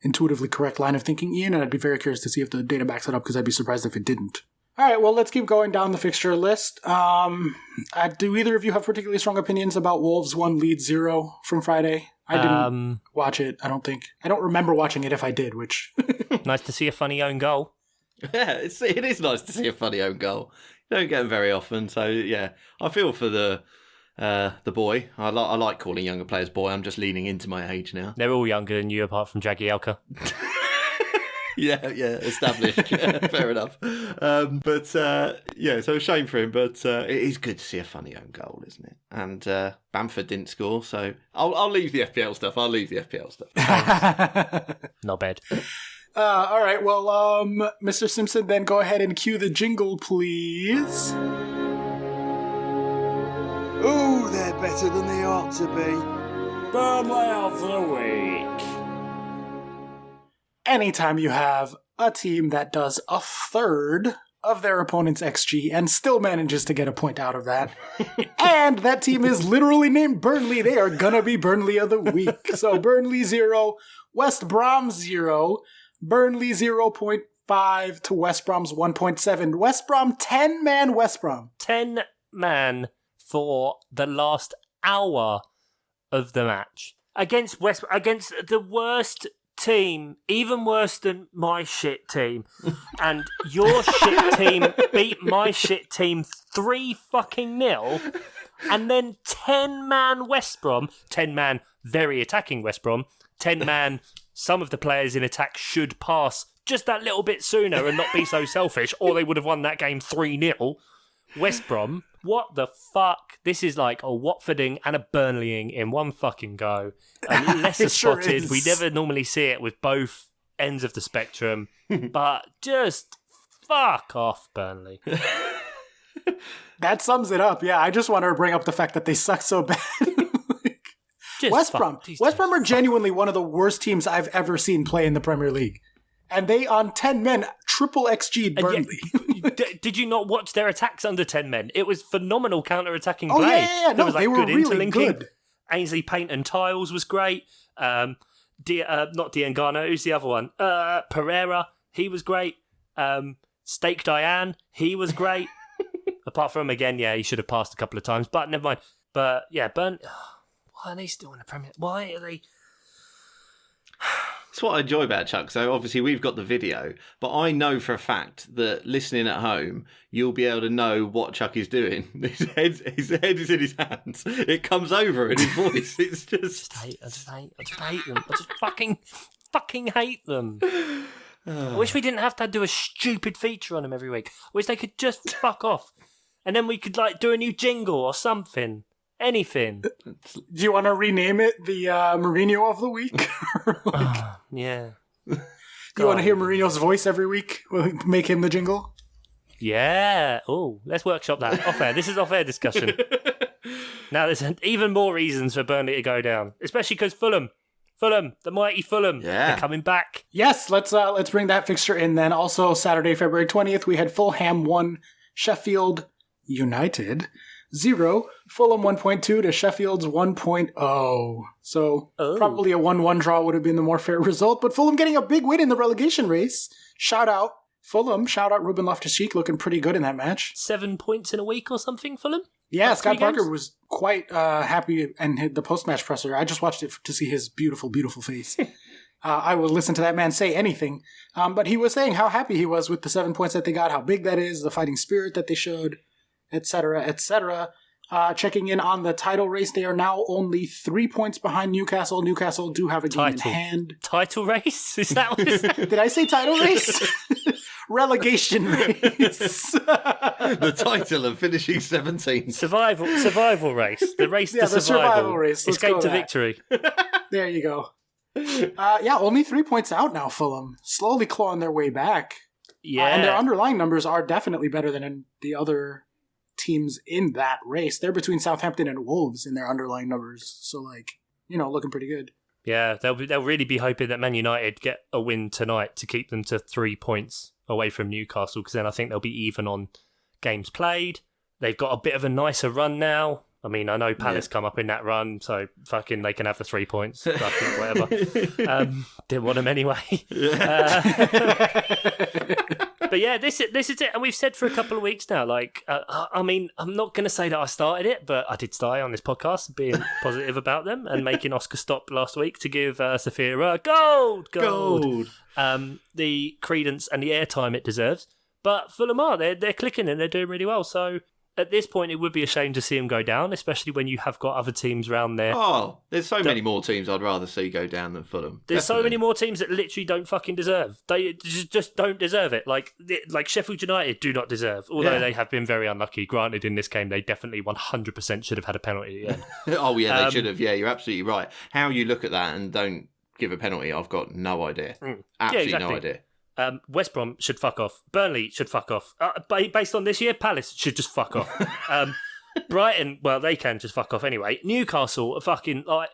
intuitively correct line of thinking, Ian, and I'd be very curious to see if the data backs it up, because I'd be surprised if it didn't. All right, well, let's keep going down the fixture list. Do either of you have particularly strong opinions about Wolves 1 Leeds 0 from Friday? I didn't watch it, I don't think. I don't remember watching it if I did, which... Nice to see a funny own goal. Yeah, it is nice to see a funny own goal. You don't get them very often, so yeah. I feel for the boy. I like calling younger players boy. I'm just leaning into my age now. They're all younger than you, apart from Jagielka. Yeah, established. Fair enough. So a shame for him, but it is good to see a funny own goal, isn't it? And Bamford didn't score, so I'll leave the FPL stuff. Not bad. All right, well, Mr. Simpson, then go ahead and cue the jingle, please. Oh, they're better than they ought to be. Burnley of the week. Anytime you have a team that does a third of their opponent's XG and still manages to get a point out of that, and that team is literally named Burnley, they are gonna be Burnley of the week. So Burnley 0, West Brom 0, Burnley 0.5 to West Brom's 1.7. West Brom, 10-man West Brom. 10-man for the last hour of the match. Against the worst team, even worse than my shit team. And your shit team beat my shit team 3-0. And then 10-man West Brom, 10-man very attacking West Brom, 10-man some of the players in attack should pass just that little bit sooner and not be so selfish, or they would have won that game 3-0. West Brom, what the fuck? This is like a Watfording and a Burnleying in one fucking go. Lesser spotted. Sure, we never normally see it with both ends of the spectrum, but just fuck off, Burnley. That sums it up. Yeah, I just want to bring up the fact that they suck so bad. West Brom are genuinely one of the worst teams I've ever seen play in the Premier League. And they, on 10 men, triple XG'd Burnley. Did you not watch their attacks under 10 men? It was phenomenal counter-attacking play. Oh, yeah. There was, they were good really interlinking. good. Ainsley Paint and Tiles was great. Not Diangana, who's the other one? Pereira, he was great. Steak Diane, he was great. Apart from, again, he should have passed a couple of times, but never mind. But, yeah, why are they still in the Premier League? Why are they... That's what I enjoy about Chuck. So obviously we've got the video, but I know for a fact that listening at home, you'll be able to know what Chuck is doing. His head is in his hands. It comes over in his voice. It's just... I just hate them. I just fucking hate them. I wish we didn't have to do a stupid feature on them every week. I wish they could just fuck off. And then we could do a new jingle or something. Anything. Do you want to rename it the Mourinho of the week? Yeah. Do you want to hear Mourinho's voice every week? We'll make him the jingle? Yeah. Oh, let's workshop that. Off air. This is off-air discussion. Now there's even more reasons for Burnley to go down. Especially because Fulham, the mighty Fulham, they're coming back. Yes, let's bring that fixture in then. Also, Saturday, February 20th, we had Fulham 1, Sheffield United 0, Fulham 1.2 to Sheffield's 1.0. So probably a 1-1 draw would have been the more fair result, but Fulham getting a big win in the relegation race. Shout out Fulham. Shout out Ruben Loftus-Cheek, looking pretty good in that match. 7 points in a week or something, Fulham? Yeah, Scott Parker was quite happy in the post-match presser. I just watched it to see his beautiful, beautiful face. I will listen to that man say anything. But he was saying how happy he was with the 7 points that they got, how big that is, the fighting spirit that they showed, etc., etc. Checking in on the title race, they are now only 3 points behind Newcastle. Newcastle do have a game in hand. Title race? Is that what is that? Did I say title race? relegation race. The title of finishing 17th. Survival race. The race Yeah, to the survival survival. race. Let's Escape go to with that. victory. There you go. Yeah, only 3 points out now, Fulham. Slowly clawing their way back. Yeah. And their underlying numbers are definitely better than in the other teams in that race. They're between Southampton and Wolves in their underlying numbers. So, like, looking pretty good. Yeah, they'll really be hoping that Man United get a win tonight to keep them to 3 points away from Newcastle, because then I think they'll be even on games played. They've got a bit of a nicer run now. I mean, I know Palace come up in that run, so fucking they can have the 3 points. Fucking whatever. Didn't want them anyway. But yeah, this is it. And we've said for a couple of weeks now, like, I mean, I'm not going to say that I started it, but I did start on this podcast being positive about them and making Oscar stop last week to give Sophia gold. The credence and the airtime it deserves. But Fulham are, they're clicking and they're doing really well. So at this point, it would be a shame to see them go down, especially when you have got other teams around there. Oh, there's so many more teams I'd rather see go down than Fulham. There's so Definitely. many more teams that literally don't fucking deserve. They just don't deserve it. Like Sheffield United do not deserve, although they have been very unlucky. Granted, in this game, they definitely 100% should have had a penalty at the end. Oh, yeah, they should have. Yeah, you're absolutely right. How you look at that and don't give a penalty, I've got no idea. Absolutely no idea. West Brom should fuck off. Burnley should fuck off. Based on this year, Palace should just fuck off. Brighton, well, they can just fuck off anyway. Newcastle are fucking, like,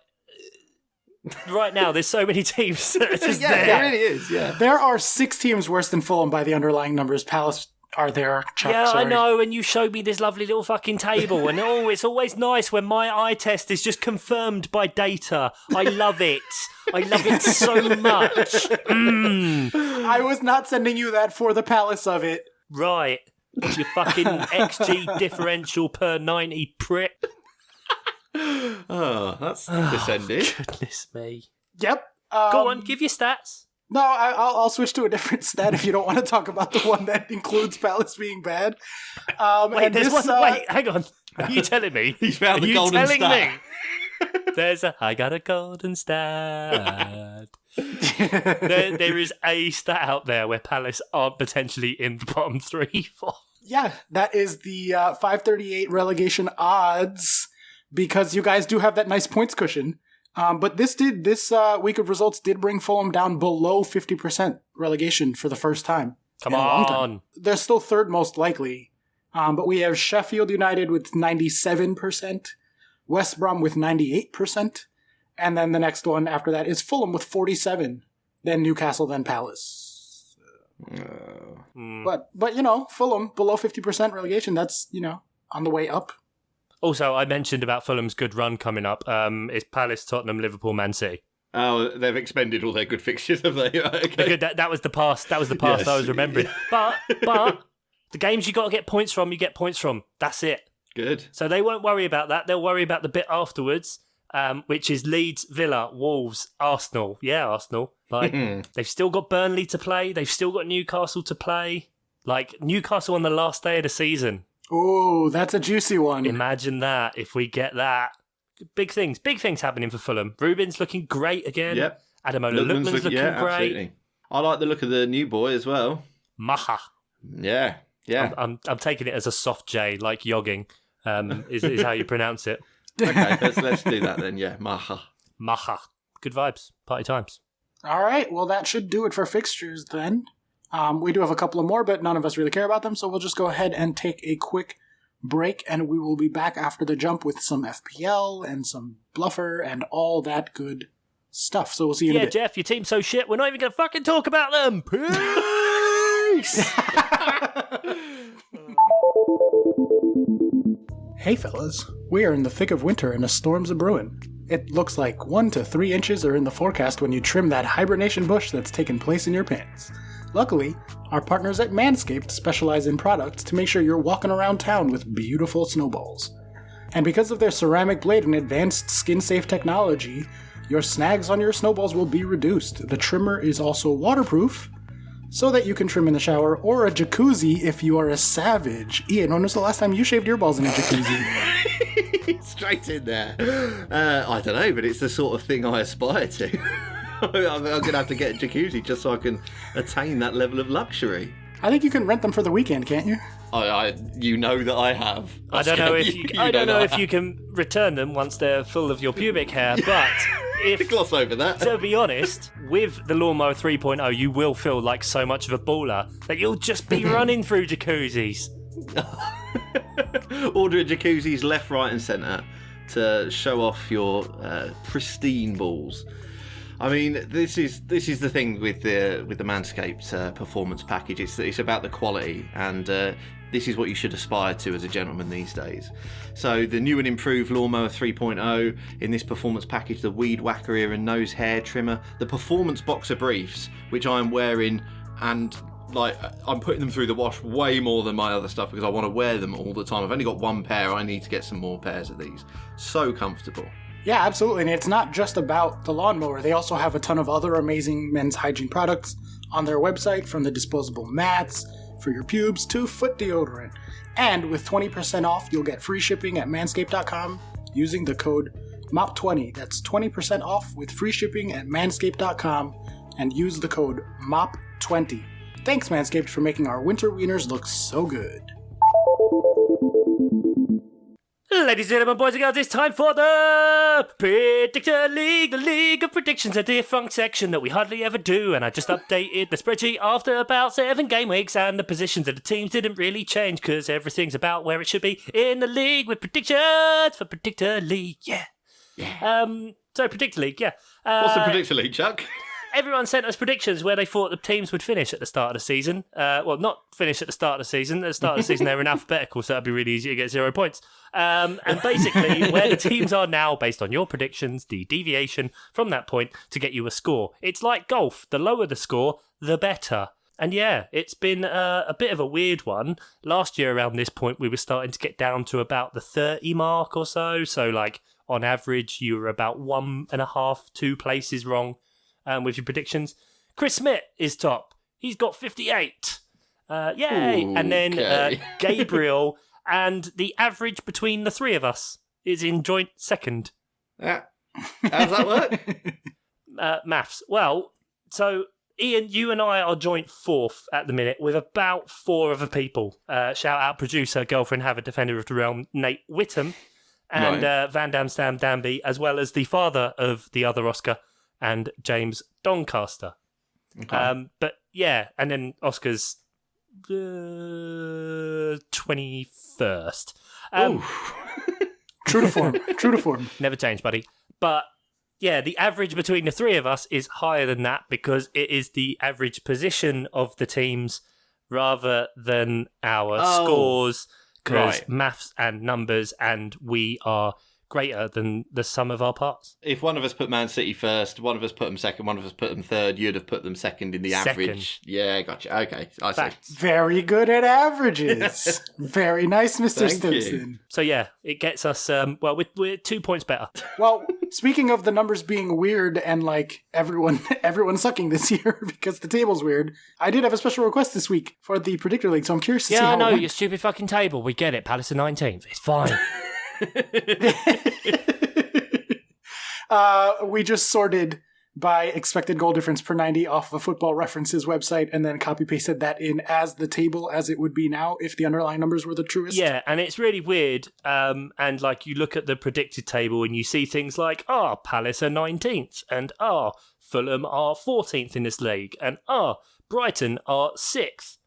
right now, there's so many teams that are just there. Yeah, it really is, yeah. There are 6 teams worse than Fulham by the underlying numbers. Palace are there. Chuck, Yeah, sorry. I know, and you showed me this lovely little fucking table, and it's always nice when my eye test is just confirmed by data. I love it. I love it so much. I was not sending you that for the Palace of it. Right. Your fucking XG differential per 90 prick. Oh, that's descending. Goodness me. Yep. Go on, give your stats. No, I'll switch to a different stat if you don't want to talk about the one that includes Palace being bad. Wait, and there's this, one. Wait, hang on. Are you telling me? He's found Are the you golden telling stat. me? I got a golden stat. there is a stat out there where Palace are potentially in the bottom 3 for. Yeah, that is the 538 relegation odds, because you guys do have that nice points cushion. But this week of results did bring Fulham down below 50% relegation for the first time. Come in a long on. time. They're still third most likely. But we have Sheffield United with 97%, West Brom with 98%, and then the next one after that is Fulham with 47%, then Newcastle, then Palace. But Fulham below 50% relegation, that's, on the way up. Also, I mentioned about Fulham's good run coming up. It's Palace, Tottenham, Liverpool, Man City. Oh, they've expended all their good fixtures, have they? Okay. That was the past. That was the past Yes. I was remembering. But the games you got to get points from, you get points from. That's it. Good. So they won't worry about that. They'll worry about the bit afterwards, which is Leeds, Villa, Wolves, Arsenal. Yeah, Arsenal. Like, they've still got Burnley to play. They've still got Newcastle to play. Like, Newcastle on the last day of the season. Ooh, that's a juicy one. Imagine that, if we get that. Big things happening for Fulham. Ruben's looking great again. Yep. Ademola Lookman's looking great. Absolutely. I like the look of the new boy as well. Maha. Yeah. I'm taking it as a soft J, like yogging, is how you pronounce it. Okay, let's do that then. Yeah, Maha. Maha. Good vibes. Party times. All right, well, that should do it for fixtures then. We do have a couple of more, but none of us really care about them, so we'll just go ahead and take a quick break, and we will be back after the jump with some FPL and some Bluffer and all that good stuff. So we'll see you in a bit. Jeff, your team's so shit, we're not even going to fucking talk about them. Peace! Hey fellas, we are in the thick of winter and a storm's a-brewing. It looks like 1 to 3 inches are in the forecast when you trim that hibernation bush that's taken place in your pants. Luckily, our partners at Manscaped specialize in products to make sure you're walking around town with beautiful snowballs. And because of their ceramic blade and advanced skin-safe technology, your snags on your snowballs will be reduced. The trimmer is also waterproof, so that you can trim in the shower or a jacuzzi if you are a savage. Ian, when was the last time you shaved your balls in a jacuzzi? Straight in there. I don't know, but it's the sort of thing I aspire to. I'm going to have to get a jacuzzi just so I can attain that level of luxury. I think you can rent them for the weekend, can't you? You know that I have. I don't know if you can return them once they're full of your pubic hair, but if gloss over that. To be honest, with the Lawnmower 3.0, you will feel like so much of a baller that you'll just be running through jacuzzis. Ordering jacuzzis left, right, and centre to show off your pristine balls. I mean, this is the thing with the Manscaped performance package. It's about the quality, and this is what you should aspire to as a gentleman these days. So the new and improved Lawnmower 3.0 in this performance package, the Weed Whacker ear and nose hair trimmer, the performance boxer briefs, which I am wearing, and I'm putting them through the wash way more than my other stuff because I want to wear them all the time. I've only got one pair. I need to get some more pairs of these. So comfortable. Yeah, absolutely. And it's not just about the lawnmower. They also have a ton of other amazing men's hygiene products on their website, from the disposable mats for your pubes to foot deodorant. And with 20% off, you'll get free shipping at manscaped.com using the code MOP20. That's 20% off with free shipping at manscaped.com and use the code MOP20. Thanks, Manscaped, for making our winter wieners look so good. Ladies and gentlemen, boys and girls, it's time for the Predictor League, the League of Predictions, a defunct section that we hardly ever do, and I just updated the spreadsheet after about 7 game weeks, and the positions of the teams didn't really change, because everything's about where it should be in the league with predictions for Predictor League, yeah. So Predictor League, yeah. What's the Predictor League, Chuck? Everyone sent us predictions where they thought the teams would finish at the start of the season. Well, not finish at the start of the season. At the start of the season, they were in alphabetical, so that'd be really easy to get 0 points. And basically, where the teams are now, based on your predictions, the deviation from that point to get you a score. It's like golf. The lower the score, the better. And yeah, it's been a bit of a weird one. Last year, around this point, we were starting to get down to about the 30 mark or so. So, like, on average, you were about 1.5, 2 places wrong. With your predictions. Chris Smith is top. He's got 58. Yay! Ooh, and then okay. Gabriel, and the average between the 3 of us is in joint second. How does that work? Maths. Well, so Ian, you and I are joint 4th at the minute with about 4 other people. Shout out producer, girlfriend, have a defender of the realm, Nate Whittam, and Van Dam Stam Danby, as well as the father of the other Oscar, and James Doncaster. Okay. But yeah, and then Oscar's 21st. True to form. Never change, buddy. But yeah, the average between the 3 of us is higher than that because it is the average position of the teams rather than our scores, because maths and numbers, and we are greater than the sum of our parts. If one of us put Man City first, one of us put them second, one of us put them third, you'd have put them second in the average. Yeah, gotcha. Okay, I see. Very good at averages. Very nice, Mr. Stimson. So yeah, it gets us, we're 2 points better. Well, speaking of the numbers being weird and like everyone sucking this year because the table's weird, I did have a special request this week for the Predictor League, so I'm curious to see how I know, it went. your stupid fucking table. We get it. Palace are 19th. It's fine. We just sorted by expected goal difference per 90 off of Football References website and then copy pasted that in as the table as it would be now if the underlying numbers were the truest. Yeah, and it's really weird. And like you look at the predicted table and you see things like, Palace are 19th, and Fulham are 14th in this league, and Brighton are 6th.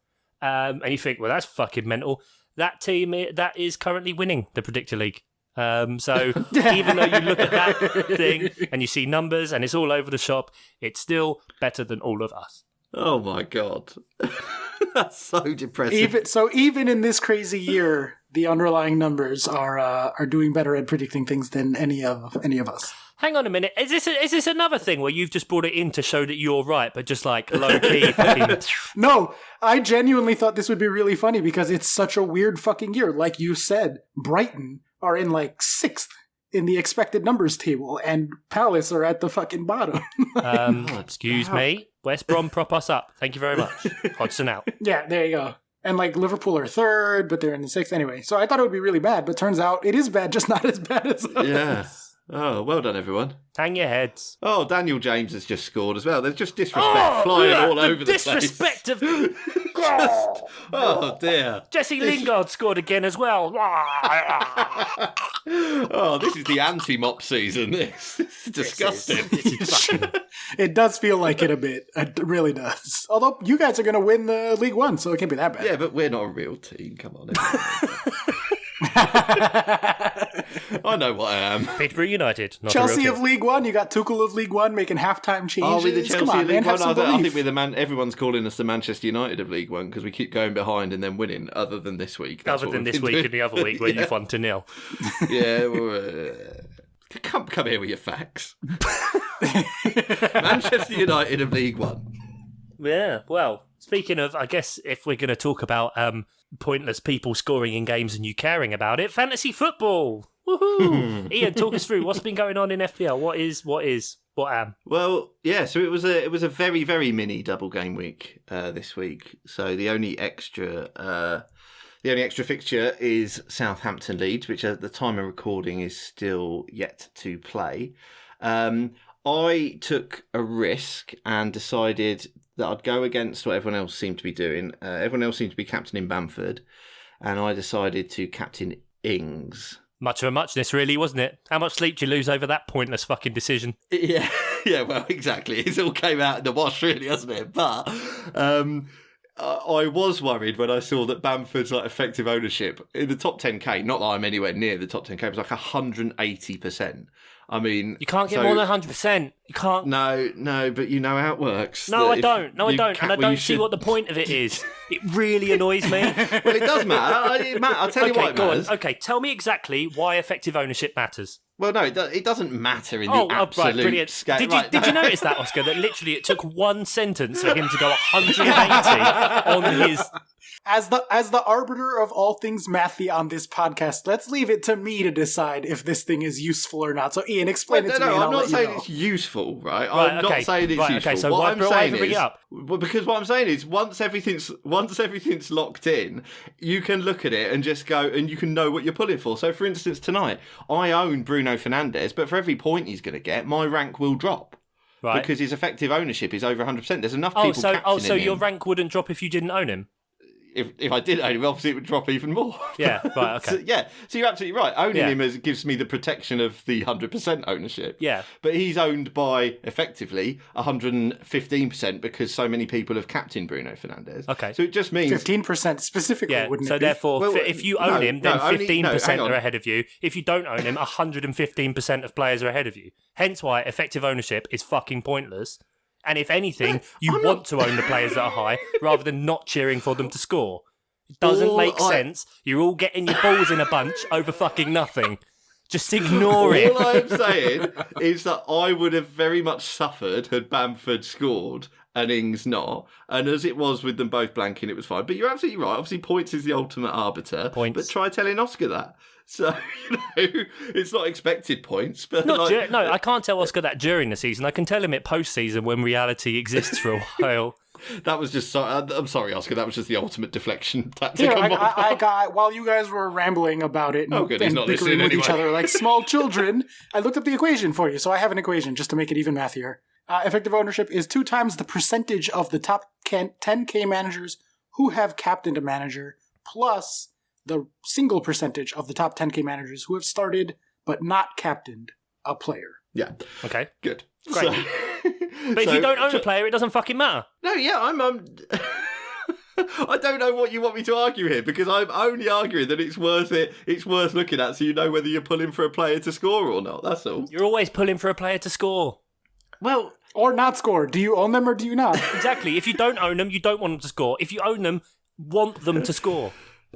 And you think, well, that's fucking mental. That team that is currently winning the Predictor League. So even though you look at that thing and you see numbers and it's all over the shop, it's still better than all of us. Oh my God. That's so depressing. Even in this crazy year, the underlying numbers are doing better at predicting things than any of us. Hang on a minute. Is this another thing where you've just brought it in to show that you're right, but just like low key fucking... No, I genuinely thought this would be really funny because it's such a weird fucking year. Like you said, Brighton are in like 6th in the expected numbers table, and Palace are at the fucking bottom. Excuse me. West Brom, prop us up. Thank you very much. Hodgson out. Yeah, there you go. And like Liverpool are 3rd, but they're in the 6th anyway. So I thought it would be really bad, but turns out it is bad, just not as bad as us. Yeah. Oh, well done, everyone. Hang your heads. Oh, Daniel James has just scored as well. There's just disrespect flying all over the place. Disrespect of... Oh, dear. Jesse Lingard scored again as well. Oh, this is the anti-mop season. This is disgusting. It does feel like it a bit. It really does. Although you guys are going to win the League One, so it can't be that bad. Yeah, but we're not a real team. Come on. I know what I am. Peterborough United, not Chelsea a real of team. League One. You got Tuchel of League One making halftime changes. Are we the Chelsea Come on, of man, League have One? some I belief. think we're the man. Everyone's calling us the Manchester United of League One because we keep going behind and then winning. Other than this week. That's Other what than we've this been week doing. and the other week where you've won 2-0. Yeah. Well, come here with your facts. Manchester United of League One. Yeah, well, speaking of, I guess if we're going to talk about pointless people scoring in games and you caring about it, fantasy football. Woohoo! Ian, talk us through what's been going on in FPL. What am? Well, yeah. So it was a very, very mini double game week this week. So the only extra fixture is Southampton Leeds, which at the time of recording is still yet to play. I took a risk and decided that I'd go against what everyone else seemed to be doing. Everyone else seemed to be captaining Bamford, and I decided to captain Ings. Much of a muchness, really, wasn't it? How much sleep did you lose over that pointless fucking decision? Yeah, well, exactly. It all came out in the wash, really, hasn't it? But I was worried when I saw that Bamford's effective ownership in the top 10k, not that I'm anywhere near the top 10k, it was 180%. I mean... You can't get more than 100%. You can't... No, but you know how it works. No, I don't. And I don't see what the point of it is. It really annoys me. Well, it does matter. I'll tell you why it matters. Okay, tell me exactly why effective ownership matters. Well, no, it doesn't matter in the absolute right, brilliant. scale. Did you notice that, Oscar, that literally it took one sentence for him to go 180 on his... As the arbiter of all things mathy on this podcast, let's leave it to me to decide if this thing is useful or not. So, Ian, explain it to me. No, and I'm not saying it's it's useful, right? Right, I'm not saying it's useful. Okay, so what why I'm saying bring is, it up? well, because what I'm saying is, once everything's locked in, you can look at it and just go, and you can know what you're pulling for. So, for instance, tonight I own Bruno Fernandes, but for every point he's going to get, my rank will drop. Right. Because his effective ownership is over 100%. There's enough people captaining so your him. rank wouldn't drop if you didn't own him? If I did own him, obviously it would drop even more. Yeah, right, okay. So you're absolutely right. Owning Yeah. him gives me the protection of the 100% ownership. Yeah. But he's owned by, effectively, 115% because so many people have captained Bruno Fernandes. Okay. So it just means... 15% specifically, Yeah, wouldn't so it be? therefore, Well, if you own him, then only- 15% hang on. are ahead of you. If you don't own him, 115% of players are ahead of you. Hence why effective ownership is fucking pointless. And if anything, you want to own the players that are high rather than not cheering for them to score. It doesn't make sense. You're all getting your balls in a bunch over fucking nothing. Just ignore it. All I'm saying is that I would have very much suffered had Bamford scored and Ings not. And as it was with them both blanking, it was fine. But you're absolutely right. Obviously, points is the ultimate arbiter. Points. But try telling Oscar that. So, it's not expected points. But No, I can't tell Oscar that during the season. I can tell him it post-season when reality exists for a while. That was just... I'm sorry, Oscar. That was just the ultimate deflection tactic. Here, on my part. I got, while you guys were rambling about it and, Oh, good, he's and not bickering listening with each anyway. other like small children, I looked up the equation for you. So I have an equation just to make it even mathier. Effective ownership is 2 times the percentage of the top 10K managers who have captained a manager, plus the single percentage of the top 10K managers who have started but not captained a player. Yeah. Okay. Good. Great. But if you don't own a player, it doesn't fucking matter. No, yeah, I'm I don't know what you want me to argue here because I'm only arguing that it's worth it. It's worth looking at so you know whether you're pulling for a player to score or not. That's all. You're always pulling for a player to score. Well, Or not score. Do you own them or do you not? Exactly. If you don't own them, you don't want them to score. If you own them, want them to score.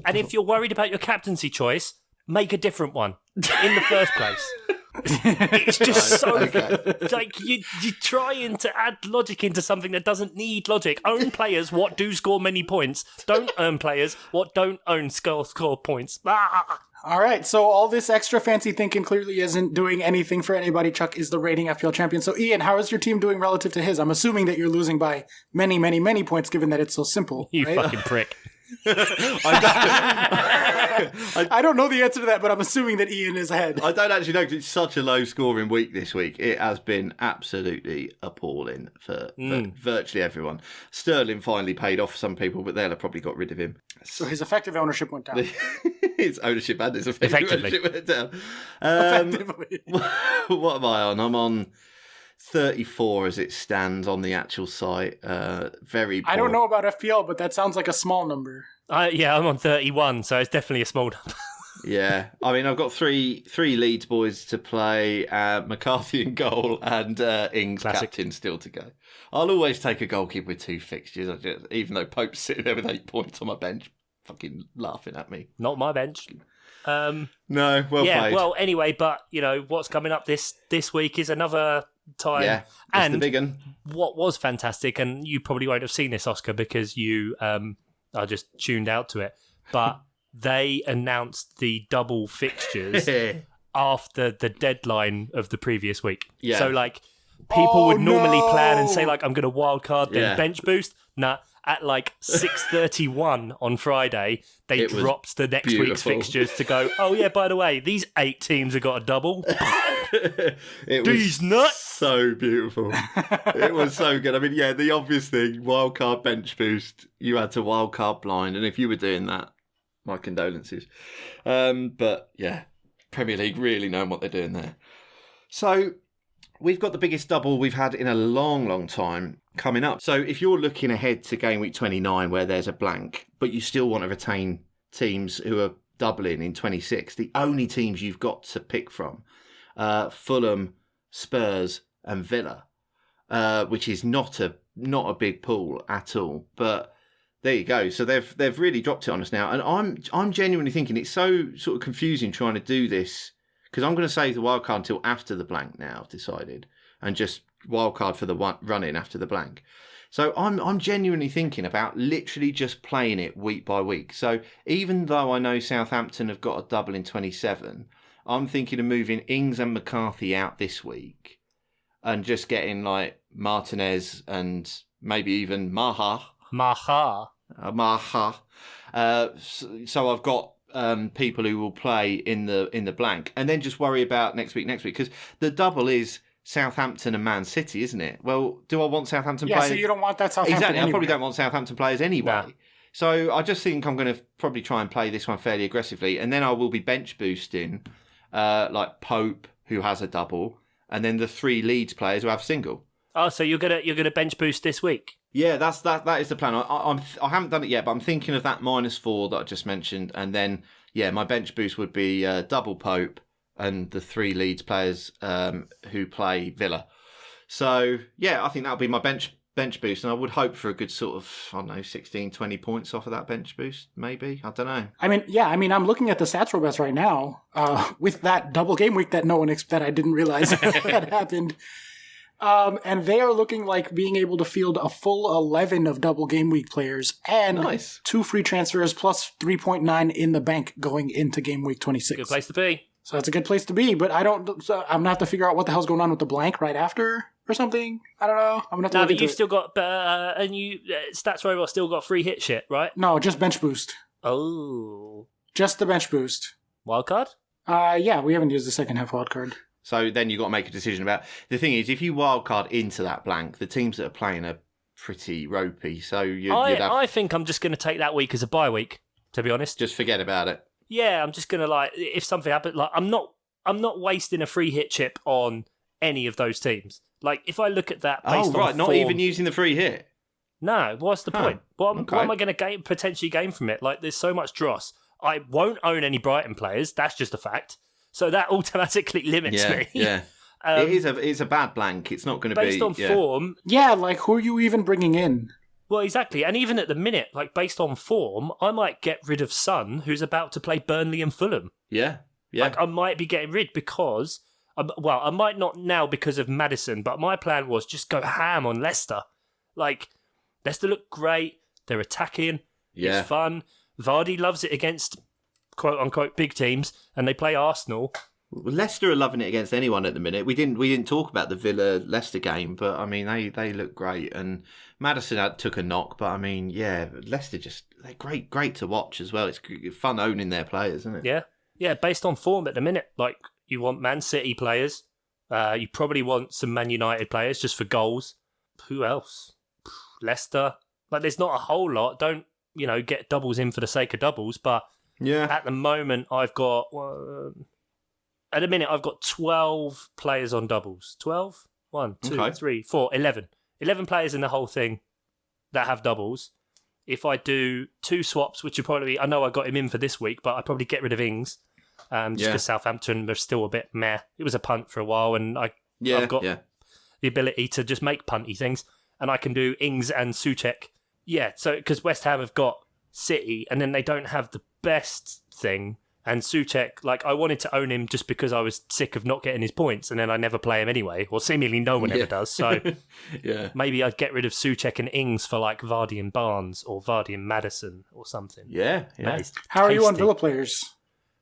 And if you're worried about your captaincy choice, make a different one in the first place. It's just so like you're trying to add logic into something that doesn't need logic. Own players what do score many points. Don't own players what don't own score points. All right, so all this extra fancy thinking clearly isn't doing anything for anybody. Chuck is the reigning FPL champion. So, Ian, how is your team doing relative to his? I'm assuming that you're losing by many, many, many points, given that it's so simple. You right? fucking prick. I I don't know the answer to that, but I'm assuming that Ian is ahead. I don't actually know because it's such a low scoring week this week. It has been absolutely appalling for virtually everyone. Sterling finally paid off for some people, but they'll have probably got rid of him. So his effective ownership went down. His ownership and his effective ownership went down. Effectively. What am I on? I'm on 34 as it stands on the actual site. Very poor. I don't know about FPL, but that sounds like a small number. Yeah, I'm on 31, so it's definitely a small number. Yeah, I mean, I've got three Leeds boys to play, McCarthy in goal and Ings captain still to go. I'll always take a goalkeeper with 2 fixtures, even though Pope's sitting there with 8 points on my bench, fucking laughing at me. Not my bench. No, well played. Well, anyway, but, what's coming up this week is another time. Yeah, and the big one. What was fantastic, and you probably won't have seen this, Oscar, because you are just tuned out to it, but they announced the double fixtures after the deadline of the previous week. Yeah. So, people would normally plan and say, I'm going to wild card, then bench boost. Nah, at 6:31 on Friday, they dropped the next week's fixtures to go, oh, yeah, by the way, these 8 teams have got a double. These nuts! So beautiful. It was so good. I mean, yeah, the obvious thing, wildcard bench boost, you had to wildcard blind, and if you were doing that, my condolences. But yeah, Premier League really knowing what they're doing there. So we've got the biggest double we've had in a long, long time coming up. So if you're looking ahead to game week 29 where there's a blank, but you still want to retain teams who are doubling in 26, the only teams you've got to pick from, Fulham, Spurs and Villa, which is not a big pool at all. But there you go. So they've really dropped it on us now, and I'm genuinely thinking it's so sort of confusing trying to do this, because I'm going to save the wildcard until after the blank now. I've decided, and just wildcard for the run in after the blank. So I'm genuinely thinking about literally just playing it week by week. So even though I know Southampton have got a double in 27, I'm thinking of moving Ings and McCarthy out this week and just getting Martinez and maybe even Maha. So I've got people who will play in the blank, and then just worry about next week because the double is Southampton and Man City, isn't it? Well, do I want Southampton players? Yeah, so you don't want that Southampton Exactly, anyway. I probably don't want Southampton players anyway. Nah. So I just think I'm going to probably try and play this one fairly aggressively, and then I will be bench boosting Pope, who has a double, and then the 3 Leeds players who have single. Oh, so you're gonna bench boost this week? Yeah, that is the plan. I haven't done it yet, but I'm thinking of that -4 that I just mentioned, and then my bench boost would be double Pope and the 3 Leeds players who play Villa. So I think that'll be my bench boost, and I would hope for a good sort of 16, 20 points off of that bench boost. Maybe, I don't know. I'm looking at the stats robust right now with that double game week that that I didn't realize had happened. And they are looking like being able to field a full 11 of double game week players and 2 free transfers plus 3.9 in the bank going into game week 26. Good place to be. So that's a good place to be, but I'm gonna have to figure out what the hell's going on with the blank right after or something. I don't know. I'm gonna have to look into you've it. still got Stats Robot still got free hit shit, right? No, just bench boost. Oh, just the bench boost. Wildcard? Yeah, we haven't used the second half wildcard. So then you've got to make a decision about... The thing is, if you wildcard into that blank, the teams that are playing are pretty ropey. So I think I'm just going to take that week as a bye week, to be honest. Just forget about it. Yeah, I'm just going to, if something happens... I'm not wasting a free hit chip on any of those teams. If I look at that based on not even using the free hit? No, what's the point? What am I going to potentially gain from it? There's so much dross. I won't own any Brighton players. That's just a fact. So that automatically limits me. Yeah, it's a bad blank. It's not going to be... Based on form... Yeah, who are you even bringing in? Well, exactly. And even at the minute, based on form, I might get rid of Son, who's about to play Burnley and Fulham. Yeah. I might be getting rid because... I might not now because of Maddison, but my plan was just go ham on Leicester. Leicester look great. They're attacking. Yeah. It's fun. Vardy loves it against... quote-unquote big teams, and they play Arsenal. Well, Leicester are loving it against anyone at the minute. We didn't talk about the Villa-Leicester game, but, they look great. And Maddison took a knock, but, Leicester just they're great to watch as well. It's fun owning their players, isn't it? Yeah, based on form at the minute. Like, you want Man City players. You probably want some Man United players just for goals. Who else? Leicester. Like, there's not a whole lot. Don't, get doubles in for the sake of doubles. But at the moment, I've got... at the minute, I've got 12 players on doubles. 12? 1, 2, 3, 4, 11. 11 players in the whole thing that have doubles. If I do 2 swaps, which are probably... I know I got him in for this week, but I'd probably get rid of Ings. Just because Southampton were still a bit meh. It was a punt for a while, and I've got the ability to just make punty things, and I can do Ings and Souček. Yeah, so because West Ham have got City, and then they don't have the best thing, and Souček, like, I wanted to own him just because I was sick of not getting his points, and then I never play him anyway, or seemingly no one ever does, so maybe I'd get rid of Souček and Ings for, like, Vardy and Barnes, or Vardy and Maddison, or something. Yeah. How are you on Villa players?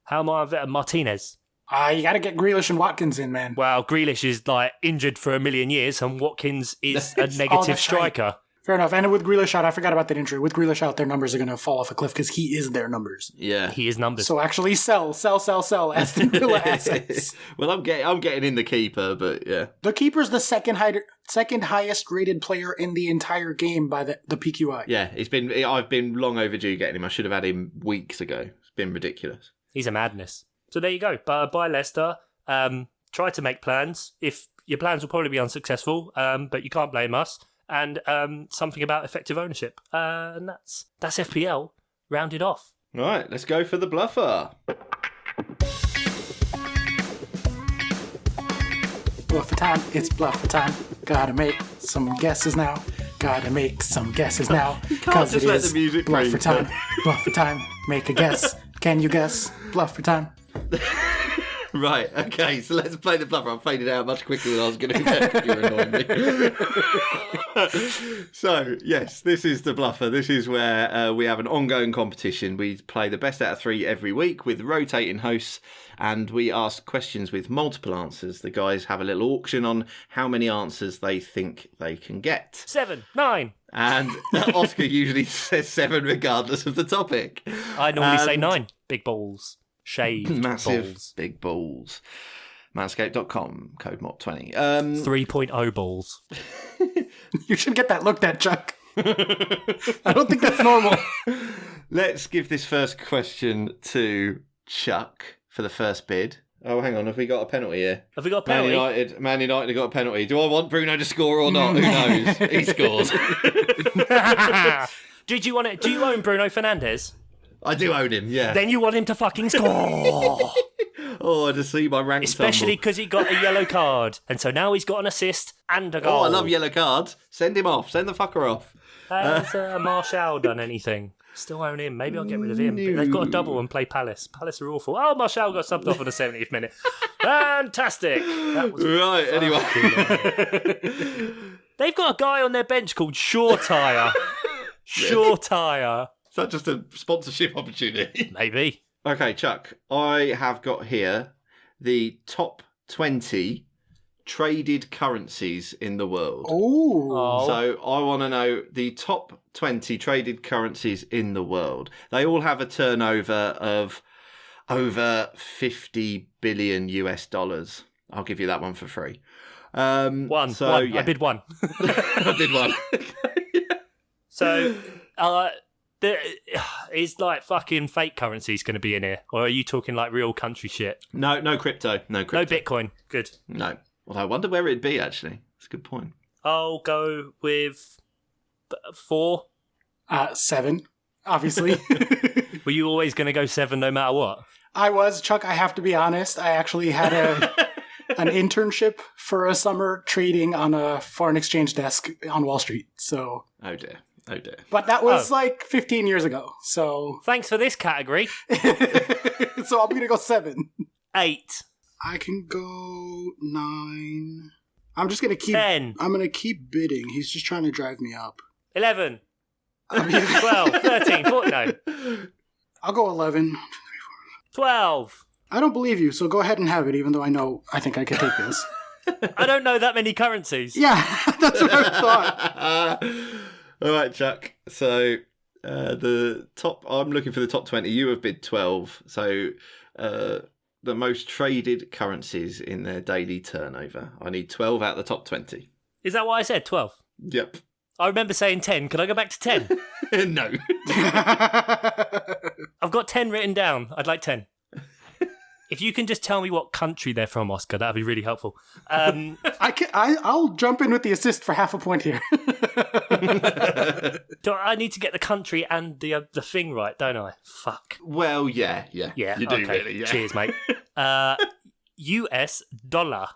How am I on Martinez? You got to get Grealish and Watkins in, man. Well, Grealish is like injured for a million years, and Watkins is a negative striker. Right. Fair enough. And with Grealish out, I forgot about that injury. With Grealish out, their numbers are going to fall off a cliff because he is their numbers. Yeah, he is numbers. So actually, sell Aston Villa assets. Well, I'm getting in the keeper, but yeah, the keeper's the second highest rated player in the entire game by the PQI. Yeah, I've been long overdue getting him. I should have had him weeks ago. It's been ridiculous. He's a madness. So there you go. Buy Leicester. Try to make plans. If your plans will probably be unsuccessful, but you can't blame us. And something about effective ownership. And that's FPL rounded off. All right, let's go for the Bluffer. Bluffer time. It's Bluffer time. Gotta make some guesses now. Because just let the music Bluffer time. Bluffer time. Make a guess. Can you guess? Bluffer time. Right, okay, so let's play the Bluffer. I faded out much quicker than I was going to get. You're annoying me. So, yes, this is the Bluffer. This is where we have an ongoing competition. We play the best out of 3 every week with rotating hosts, and we ask questions with multiple answers. The guys have a little auction on how many answers they think they can get. 7, 9. And Oscar usually says 7 regardless of the topic. I normally say 9. Big balls. Shaved massive balls. Big balls. Manscaped.com, code MOP20. 3.0 balls. You should get that looked at, Chuck. I don't think that's normal. Let's give this first question to Chuck for the first bid. Oh, hang on. Have we got a penalty here? Have we got a penalty? Man United have got a penalty. Do I want Bruno to score or not? Who knows? He scores. Do you own Bruno Fernandes? I do own him, yeah. Then you want him to fucking score. Oh, to see my rank Especially because he got a yellow card. And so now he's got an assist and a goal. Oh, I love yellow cards. Send him off. Send the fucker off. Has Martial done anything? Still own him. Maybe I'll get rid of him. But they've got a double and play Palace. Palace are awful. Oh, Martial got subbed off in the 70th minute. Fantastic. That was right, anyway. They've got a guy on their bench called Shore Tyre. Shore Tyre. Is that just a sponsorship opportunity? Maybe. Okay, Chuck, I have got here the top 20 traded currencies in the world. Ooh. So I want to know the top 20 traded currencies in the world. They all have a turnover of over 50 billion US dollars. I'll give you that one for free. One. Yeah. I bid 1. I bid 1. So, is like fucking fake currencies going to be in here? Or are you talking like real country shit? No crypto. No Bitcoin. Good. No. Well, I wonder where it'd be, actually. That's a good point. I'll go with 4. 7, obviously. Were you always going to go 7 no matter what? I was, Chuck, I have to be honest. I actually had an internship for a summer trading on a foreign exchange desk on Wall Street. So. Oh dear. But that was like 15 years ago, so... Thanks for this category. So I'm going to go 7. 8. I can go 9. I'm just going to keep... 10. I'm going to keep bidding. He's just trying to drive me up. 11. 12. 13. 14. No. I'll go 11. 12. I don't believe you, so go ahead and have it, even though I think I can take this. I don't know that many currencies. Yeah, that's what I thought. All right, Chuck. So The top. I'm looking for the top 20. You have bid 12. So the most traded currencies in their daily turnover. I need 12 out of the top 20. Is that what I said? 12? Yep. I remember saying 10. Can I go back to 10? No. I've got 10 written down. I'd like 10. If you can just tell me what country they're from, Oscar, that'd be really helpful. I'll jump in with the assist for half a point here. I need to get the country and the thing right, don't I? Fuck. Well, yeah. Yeah, You do okay. really, yeah. Cheers, mate. US dollar.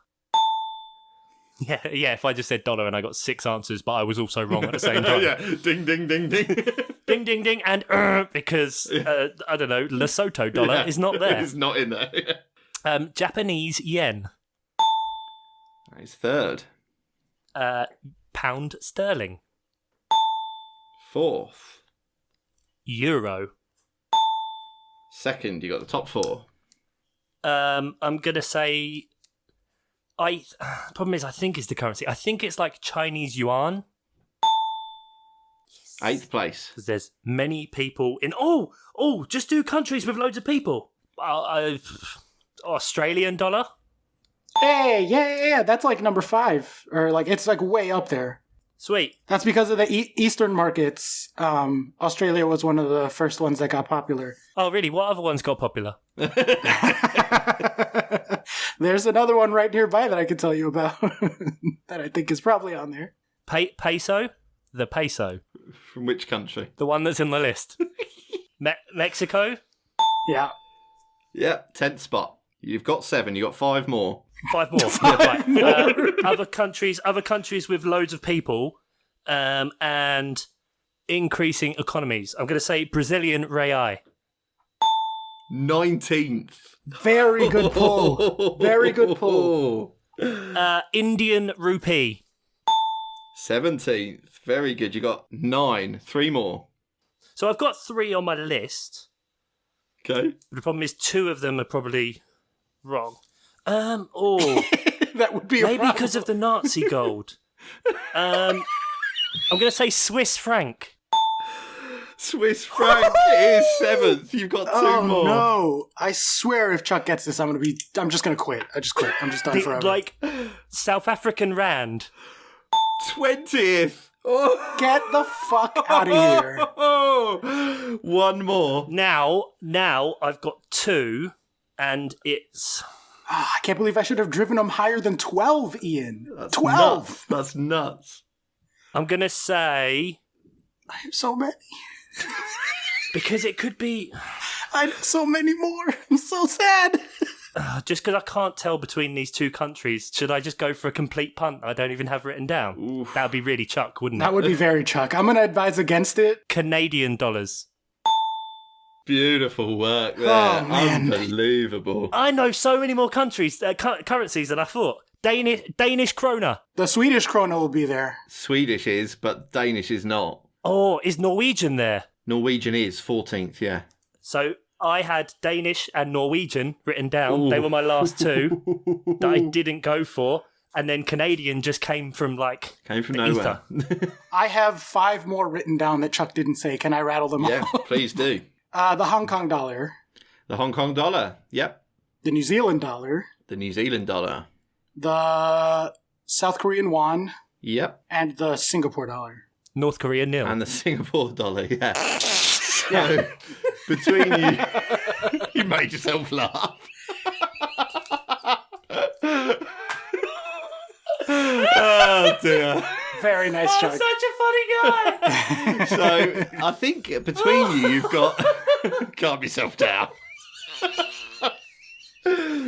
Yeah, if I just said dollar and I got 6 answers, but I was also wrong at the same time. Yeah, ding, ding, ding, ding. Ding, ding, ding, and because, I don't know, Lesotho dollar is not there. It's not in there. Japanese yen. That is third. Pound sterling. Fourth. Euro. Second, you got the top 4. I'm going to say... Problem is, I think it's the currency. I think it's like Chinese yuan. 8th place. Because there's many people in... Oh, just do countries with loads of people. Australian dollar? Hey, yeah. That's like number 5. Or like, it's like way up there. Sweet. That's because of the Eastern markets. Australia was one of the first ones that got popular. Oh, really? What other ones got popular? There's another one right nearby that I could tell you about that I think is probably on there. Peso? The peso. From which country? The one that's in the list. Mexico? Yeah. Yep, 10th spot. You've got 7. You got 5 more. 5 more. Right. Other countries with loads of people and increasing economies. I'm going to say Brazilian real. 19th. Very good pull. Very good pull. Indian rupee. 17th. Very good. You got 9. 3 more. So I've got 3 on my list. Okay. But the problem is 2 of them are probably wrong. That would be maybe because of the Nazi gold. I'm going to say Swiss franc. Swiss franc is 7th. You've got 2 more. No. I swear if Chuck gets this, I'm just going to quit. I just quit. I'm just done forever. Like South African rand. 20th. Oh. Get the fuck out of here. Oh. 1 more. Now I've got 2 and it's... I can't believe I should have driven them higher than 12, Ian. That's 12! Nuts. That's nuts. I'm going to say... I have so many. Because it could be... I have so many more. I'm so sad. Just because I can't tell between these 2 countries, should I just go for a complete punt I don't even have written down? Oof. That would be really Chuck, wouldn't it? That would be very Chuck. I'm going to advise against it. Canadian dollars. Beautiful work there. Oh, man. Unbelievable. I know so many more countries, currencies than I thought. Danish krona. The Swedish krona will be there. Swedish is, but Danish is not. Oh, is Norwegian there? Norwegian is 14th, yeah. So I had Danish and Norwegian written down. Ooh. They were my last 2 that I didn't go for. And then Canadian just came from nowhere. I have 5 more written down that Chuck didn't say. Can I rattle them Yeah, off? please do. The Hong Kong dollar. The Hong Kong dollar, yep. The New Zealand dollar. The New Zealand dollar. The South Korean won. Yep. And the Singapore dollar. North Korea nil. And the Singapore dollar, yeah. So, between you... You made yourself laugh. Oh, dear. Very nice, Chuck. Such a funny guy. So, I think between you've got... Calm yourself down.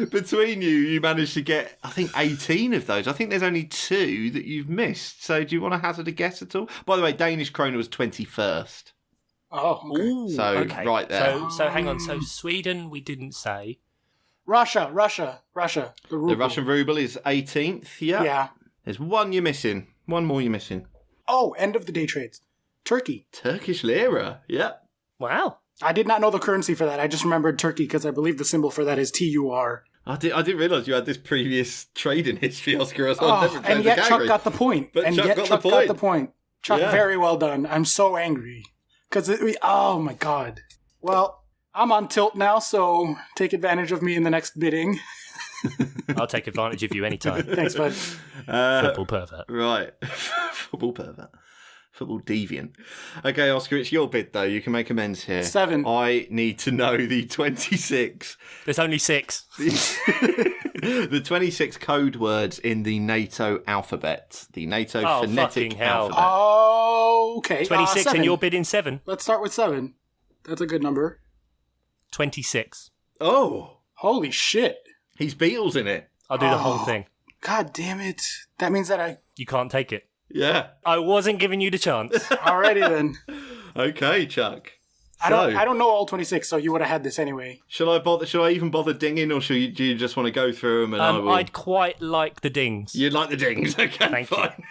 Between you managed to get, I think, 18 of those. I think there's only 2 that you've missed. So do you want to hazard a guess at all? By the way, Danish krona was 21st. Oh, okay. Ooh, so, okay. right there. So hang on. So Sweden, we didn't say. Russia. The Russian ruble is 18th, yeah. Yeah. There's 1 you're missing. 1 more you're missing. Oh, end of the day trades. Turkey. Turkish lira, yeah. Wow. I did not know the currency for that. I just remembered Turkey because I believe the symbol for that is TUR. I didn't realise you had this previous trading history, Oscar. And yet Chuck got the point. But and Chuck yet got Chuck the got point. the point. Chuck, Yeah. very well done. I'm so angry. Because oh my god. Well, I'm on tilt now, so take advantage of me in the next bidding. I'll take advantage of you anytime. Thanks, bud. Football pervert. Right. Football pervert. Football deviant. Okay, Oscar, it's your bid, though. You can make amends here. 7. I need to know the 26. There's only 6. The 26 code words in the NATO alphabet. The NATO fucking phonetic hell. alphabet. Oh, okay. 26 7. and you're bidding 7. Let's start with 7. That's a good number. 26. Oh, Holy shit. he's Beatles in it. I'll do the whole thing. God damn it. That means that You can't take it. Yeah. I wasn't giving you the chance. Alrighty then. Okay, Chuck. I don't know all 26, so you would have had this anyway. Shall I even bother dinging, or do you just want to go through them? And I will... I'd quite like the dings. You'd like the dings? Okay, Thank fine.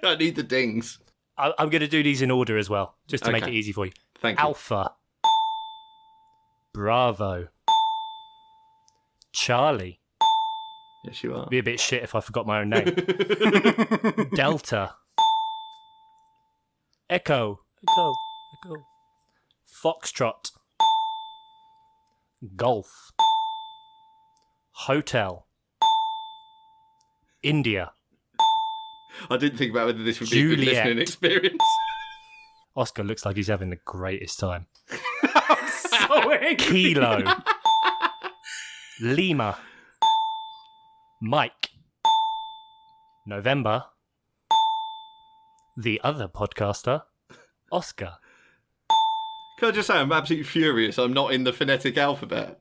I need the dings. I'm going to do these in order as well, just to make Okay. it easy for you. Thank you. Alpha. Bravo. Charlie. Yes, you are. Be a bit shit if I forgot my own name. Delta. Echo. Foxtrot. Golf. Hotel. India. I didn't think about whether this would be a good Juliet. listening experience. Oscar looks like he's having the greatest time. So angry. Kilo. Lima. Mike. November. The other podcaster. Oscar. Can I just say, I'm absolutely furious I'm not in the phonetic alphabet.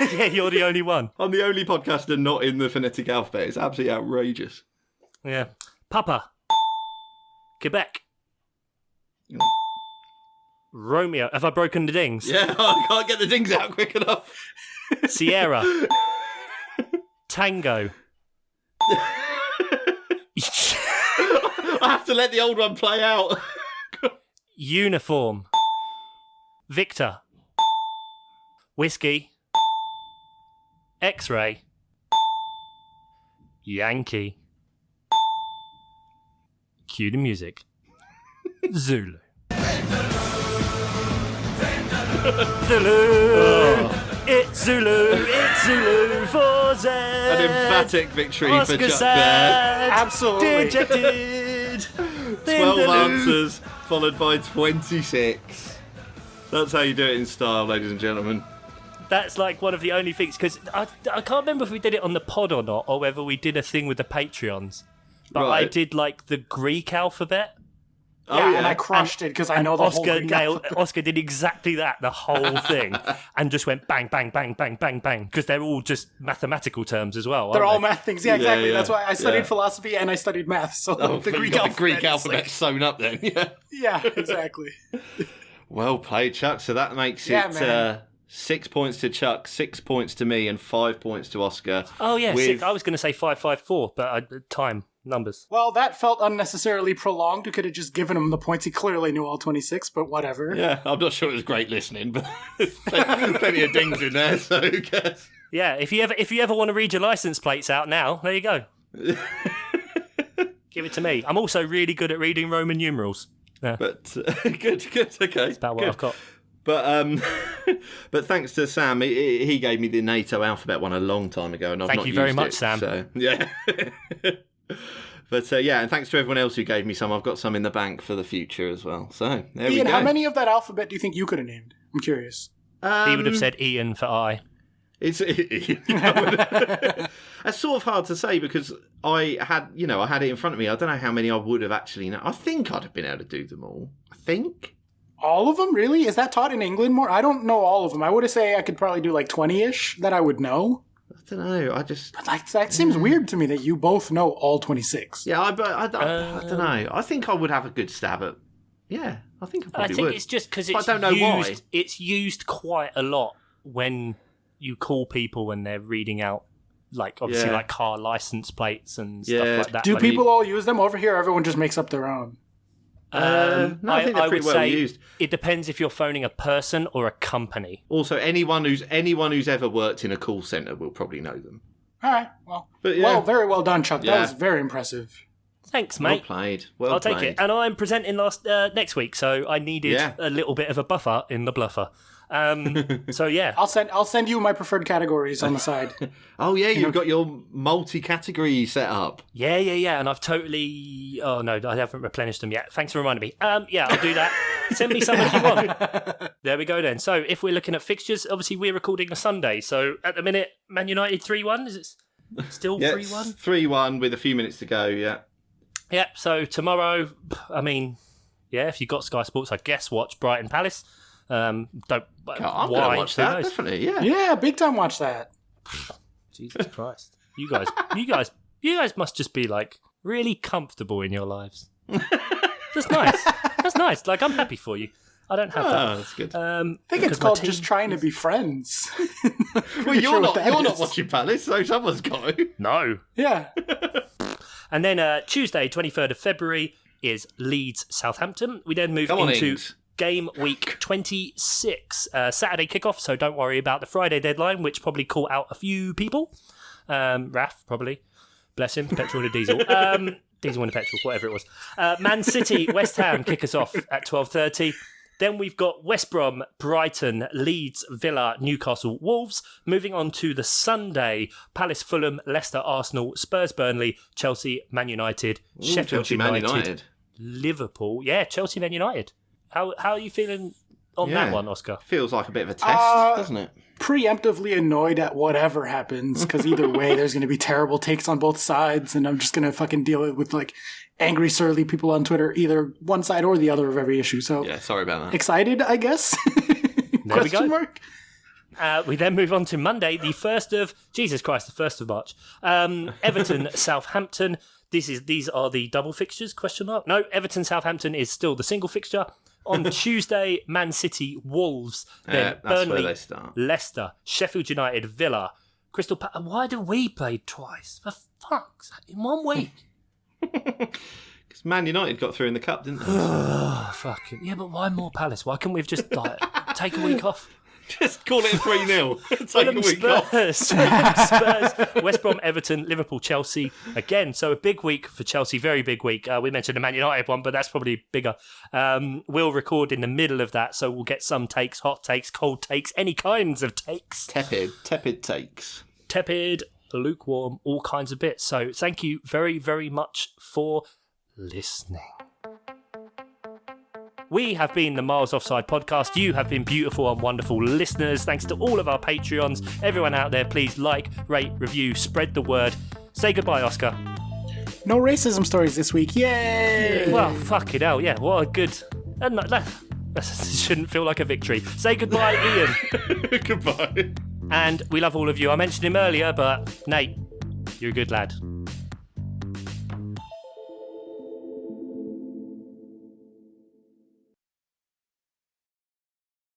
Yeah, you're the only one. I'm the only podcaster not in the phonetic alphabet. It's absolutely outrageous. Yeah. Papa. Quebec. Romeo. Have I broken the dings? Yeah, I can't get the dings out quick enough. Sierra. Tango. I have to let the old one play out. Uniform. Victor. Whiskey. X-ray. Yankee. Cue the music. Zulu. Zulu. It's Zulu. It's Zulu for Z. An emphatic victory Oscar for Chuck sad. Absolutely. Dejected. 12 answers, followed by 26. That's how you do it in style, ladies and gentlemen. That's like one of the only things, because I can't remember if we did it on the pod or not, or whether we did a thing with the Patreons. But I Right. did like the Greek alphabet. Yeah, and I crushed it because I know the whole Oscar Greek nailed. alphabet. Oscar did exactly that, the whole thing, and just went bang, bang, bang, bang, bang, bang, because they're all just mathematical terms as well. They're aren't all they? math things. Yeah, exactly. yeah, That's why I studied yeah. philosophy and I studied math. So Oh, the you Greek got alphabet. the Greek is alphabet like- sewn up then. Yeah. yeah, exactly. Well played, Chuck. So that makes Yeah, it man. 6 points to Chuck, 6 points to me, and 5 points to Oscar. Oh yeah, With- sick. I was going to say 554, but time numbers. Well, that felt unnecessarily prolonged. You could have just given him the points. He clearly knew all 26, but whatever. Yeah, I'm not sure it was great listening, but plenty of dings in there, so who cares? Yeah, if you ever want to read your license plates out now, there you go. Give it to me. I'm also really good at reading Roman numerals. Yeah, But good, okay. about what good. I've got. But but thanks to Sam, he gave me the NATO alphabet one a long time ago, and I've Thank not you very used much, it, Sam. So, yeah. But yeah, and thanks to everyone else who gave me some. I've got some in the bank for the future as well. So there we Ian, go. how many of that alphabet do you think you could have named? I'm curious. He would have said Ian for I. It's it's sort of hard to say because I had it in front of me. I don't know how many I would have actually known. I think I'd have been able to do them all. I think. All of them, really? Is that taught in England more? I don't know all of them. I would say I could probably do like 20-ish that I would know. I don't know. I just But like, that seems weird to me that you both know all 26. yeah. I don't know. I think I would have a good stab at. Yeah, I think I I probably think would. it's just because But it's I don't know used. why. It's used quite a lot when you call people when they're reading out, like obviously Yeah. like car license plates and Yeah. stuff like that. Do Like, people all use them over here? Everyone just makes up their own. No, I think they're pretty would well say used. It depends if you're phoning a person or a company. Also, anyone who's ever worked in a call center will probably know them. All right. Well, But yeah. well, very well done, Chuck. That Yeah. was very impressive. Thanks, Well mate. played. Well I'll played. take it. And I'm presenting next week, so I needed a little bit of a buffer in the bluffer. So yeah, I'll send you my preferred categories on the side. Oh yeah, you've got your multi-category set up. yeah, and I've totally. Oh no, I haven't replenished them yet. Thanks for reminding me. Yeah, I'll do that. Send me some if you want. There we go then. So if we're looking at fixtures, obviously we're recording a Sunday. So at the minute, Man United 3-1. Is it still 3-1? 3-1 with a few minutes to go. Yeah. Yeah. So tomorrow, I mean, yeah, if you've got Sky Sports, I guess watch Brighton Palace. I'm Why? going to watch Who that. knows? Definitely. Yeah. Yeah, big time watch that. Jesus Christ. You guys must just be like really comfortable in your lives. That's nice. That's nice. Like I'm happy for you. I don't have that. Oh, that's good. I think it's called just trying to be friends. Well, you're not watching Palace, so someone's got to. No. Yeah. And then Tuesday, 23rd of February, is Leeds Southampton. We then move Come on, into Ings. game week 26. Saturday kickoff, so don't worry about the Friday deadline, which probably caught out a few people. Raf, probably. Bless him. Petrol and a diesel. Diesel and a petrol, whatever it was. Man City, West Ham kick us off at 12:30. Then we've got West Brom, Brighton, Leeds, Villa, Newcastle, Wolves. Moving on to the Sunday, Palace, Fulham, Leicester, Arsenal, Spurs, Burnley, Chelsea, Man United, Sheffield Chelsea, Man United. Liverpool. Yeah, Chelsea, Man United. How are you feeling on that one, Oscar? Feels like a bit of a test, doesn't it? Preemptively annoyed at whatever happens, because either way, there's going to be terrible takes on both sides, and I'm just going to fucking deal it with like angry, surly people on Twitter, either one side or the other of every issue. So Yeah, sorry about that. excited, I guess. There we go. Mark? We then move on to Monday, the 1st of March. Everton, Southampton. These are the double fixtures, question mark? No, Everton, Southampton is still the single fixture. On Tuesday, Man City, Wolves. Then That's where Burnley, they start. Leicester, Sheffield United, Villa, Crystal Palace. Why do we play twice? For fuck's sake, in 1 week? Because Man United got through in the cup, didn't they? Oh, fucking. Yeah, but why more Palace? Why can't we have just like, take a week off? Just call it 3-0. Take a Fulham, week off. Spurs, West Brom, Everton, Liverpool, Chelsea. Again, so a big week for Chelsea, very big week. We mentioned the Man United one, but that's probably bigger. We'll record in the middle of that, so we'll get some takes, hot takes, cold takes, any kinds of takes. Tepid takes. Tepid, lukewarm, all kinds of bits. So thank you very, very much for listening. We have been the Miles Offside podcast. You have been beautiful and wonderful listeners. Thanks to all of our Patreons. Everyone out there, please like, rate, review, spread the word. Say goodbye, Oscar. No racism stories this week. Yay! Well, fucking hell, yeah. What a good... And that shouldn't feel like a victory. Say goodbye, Ian. Goodbye. And we love all of you. I mentioned him earlier, but Nate, you're a good lad.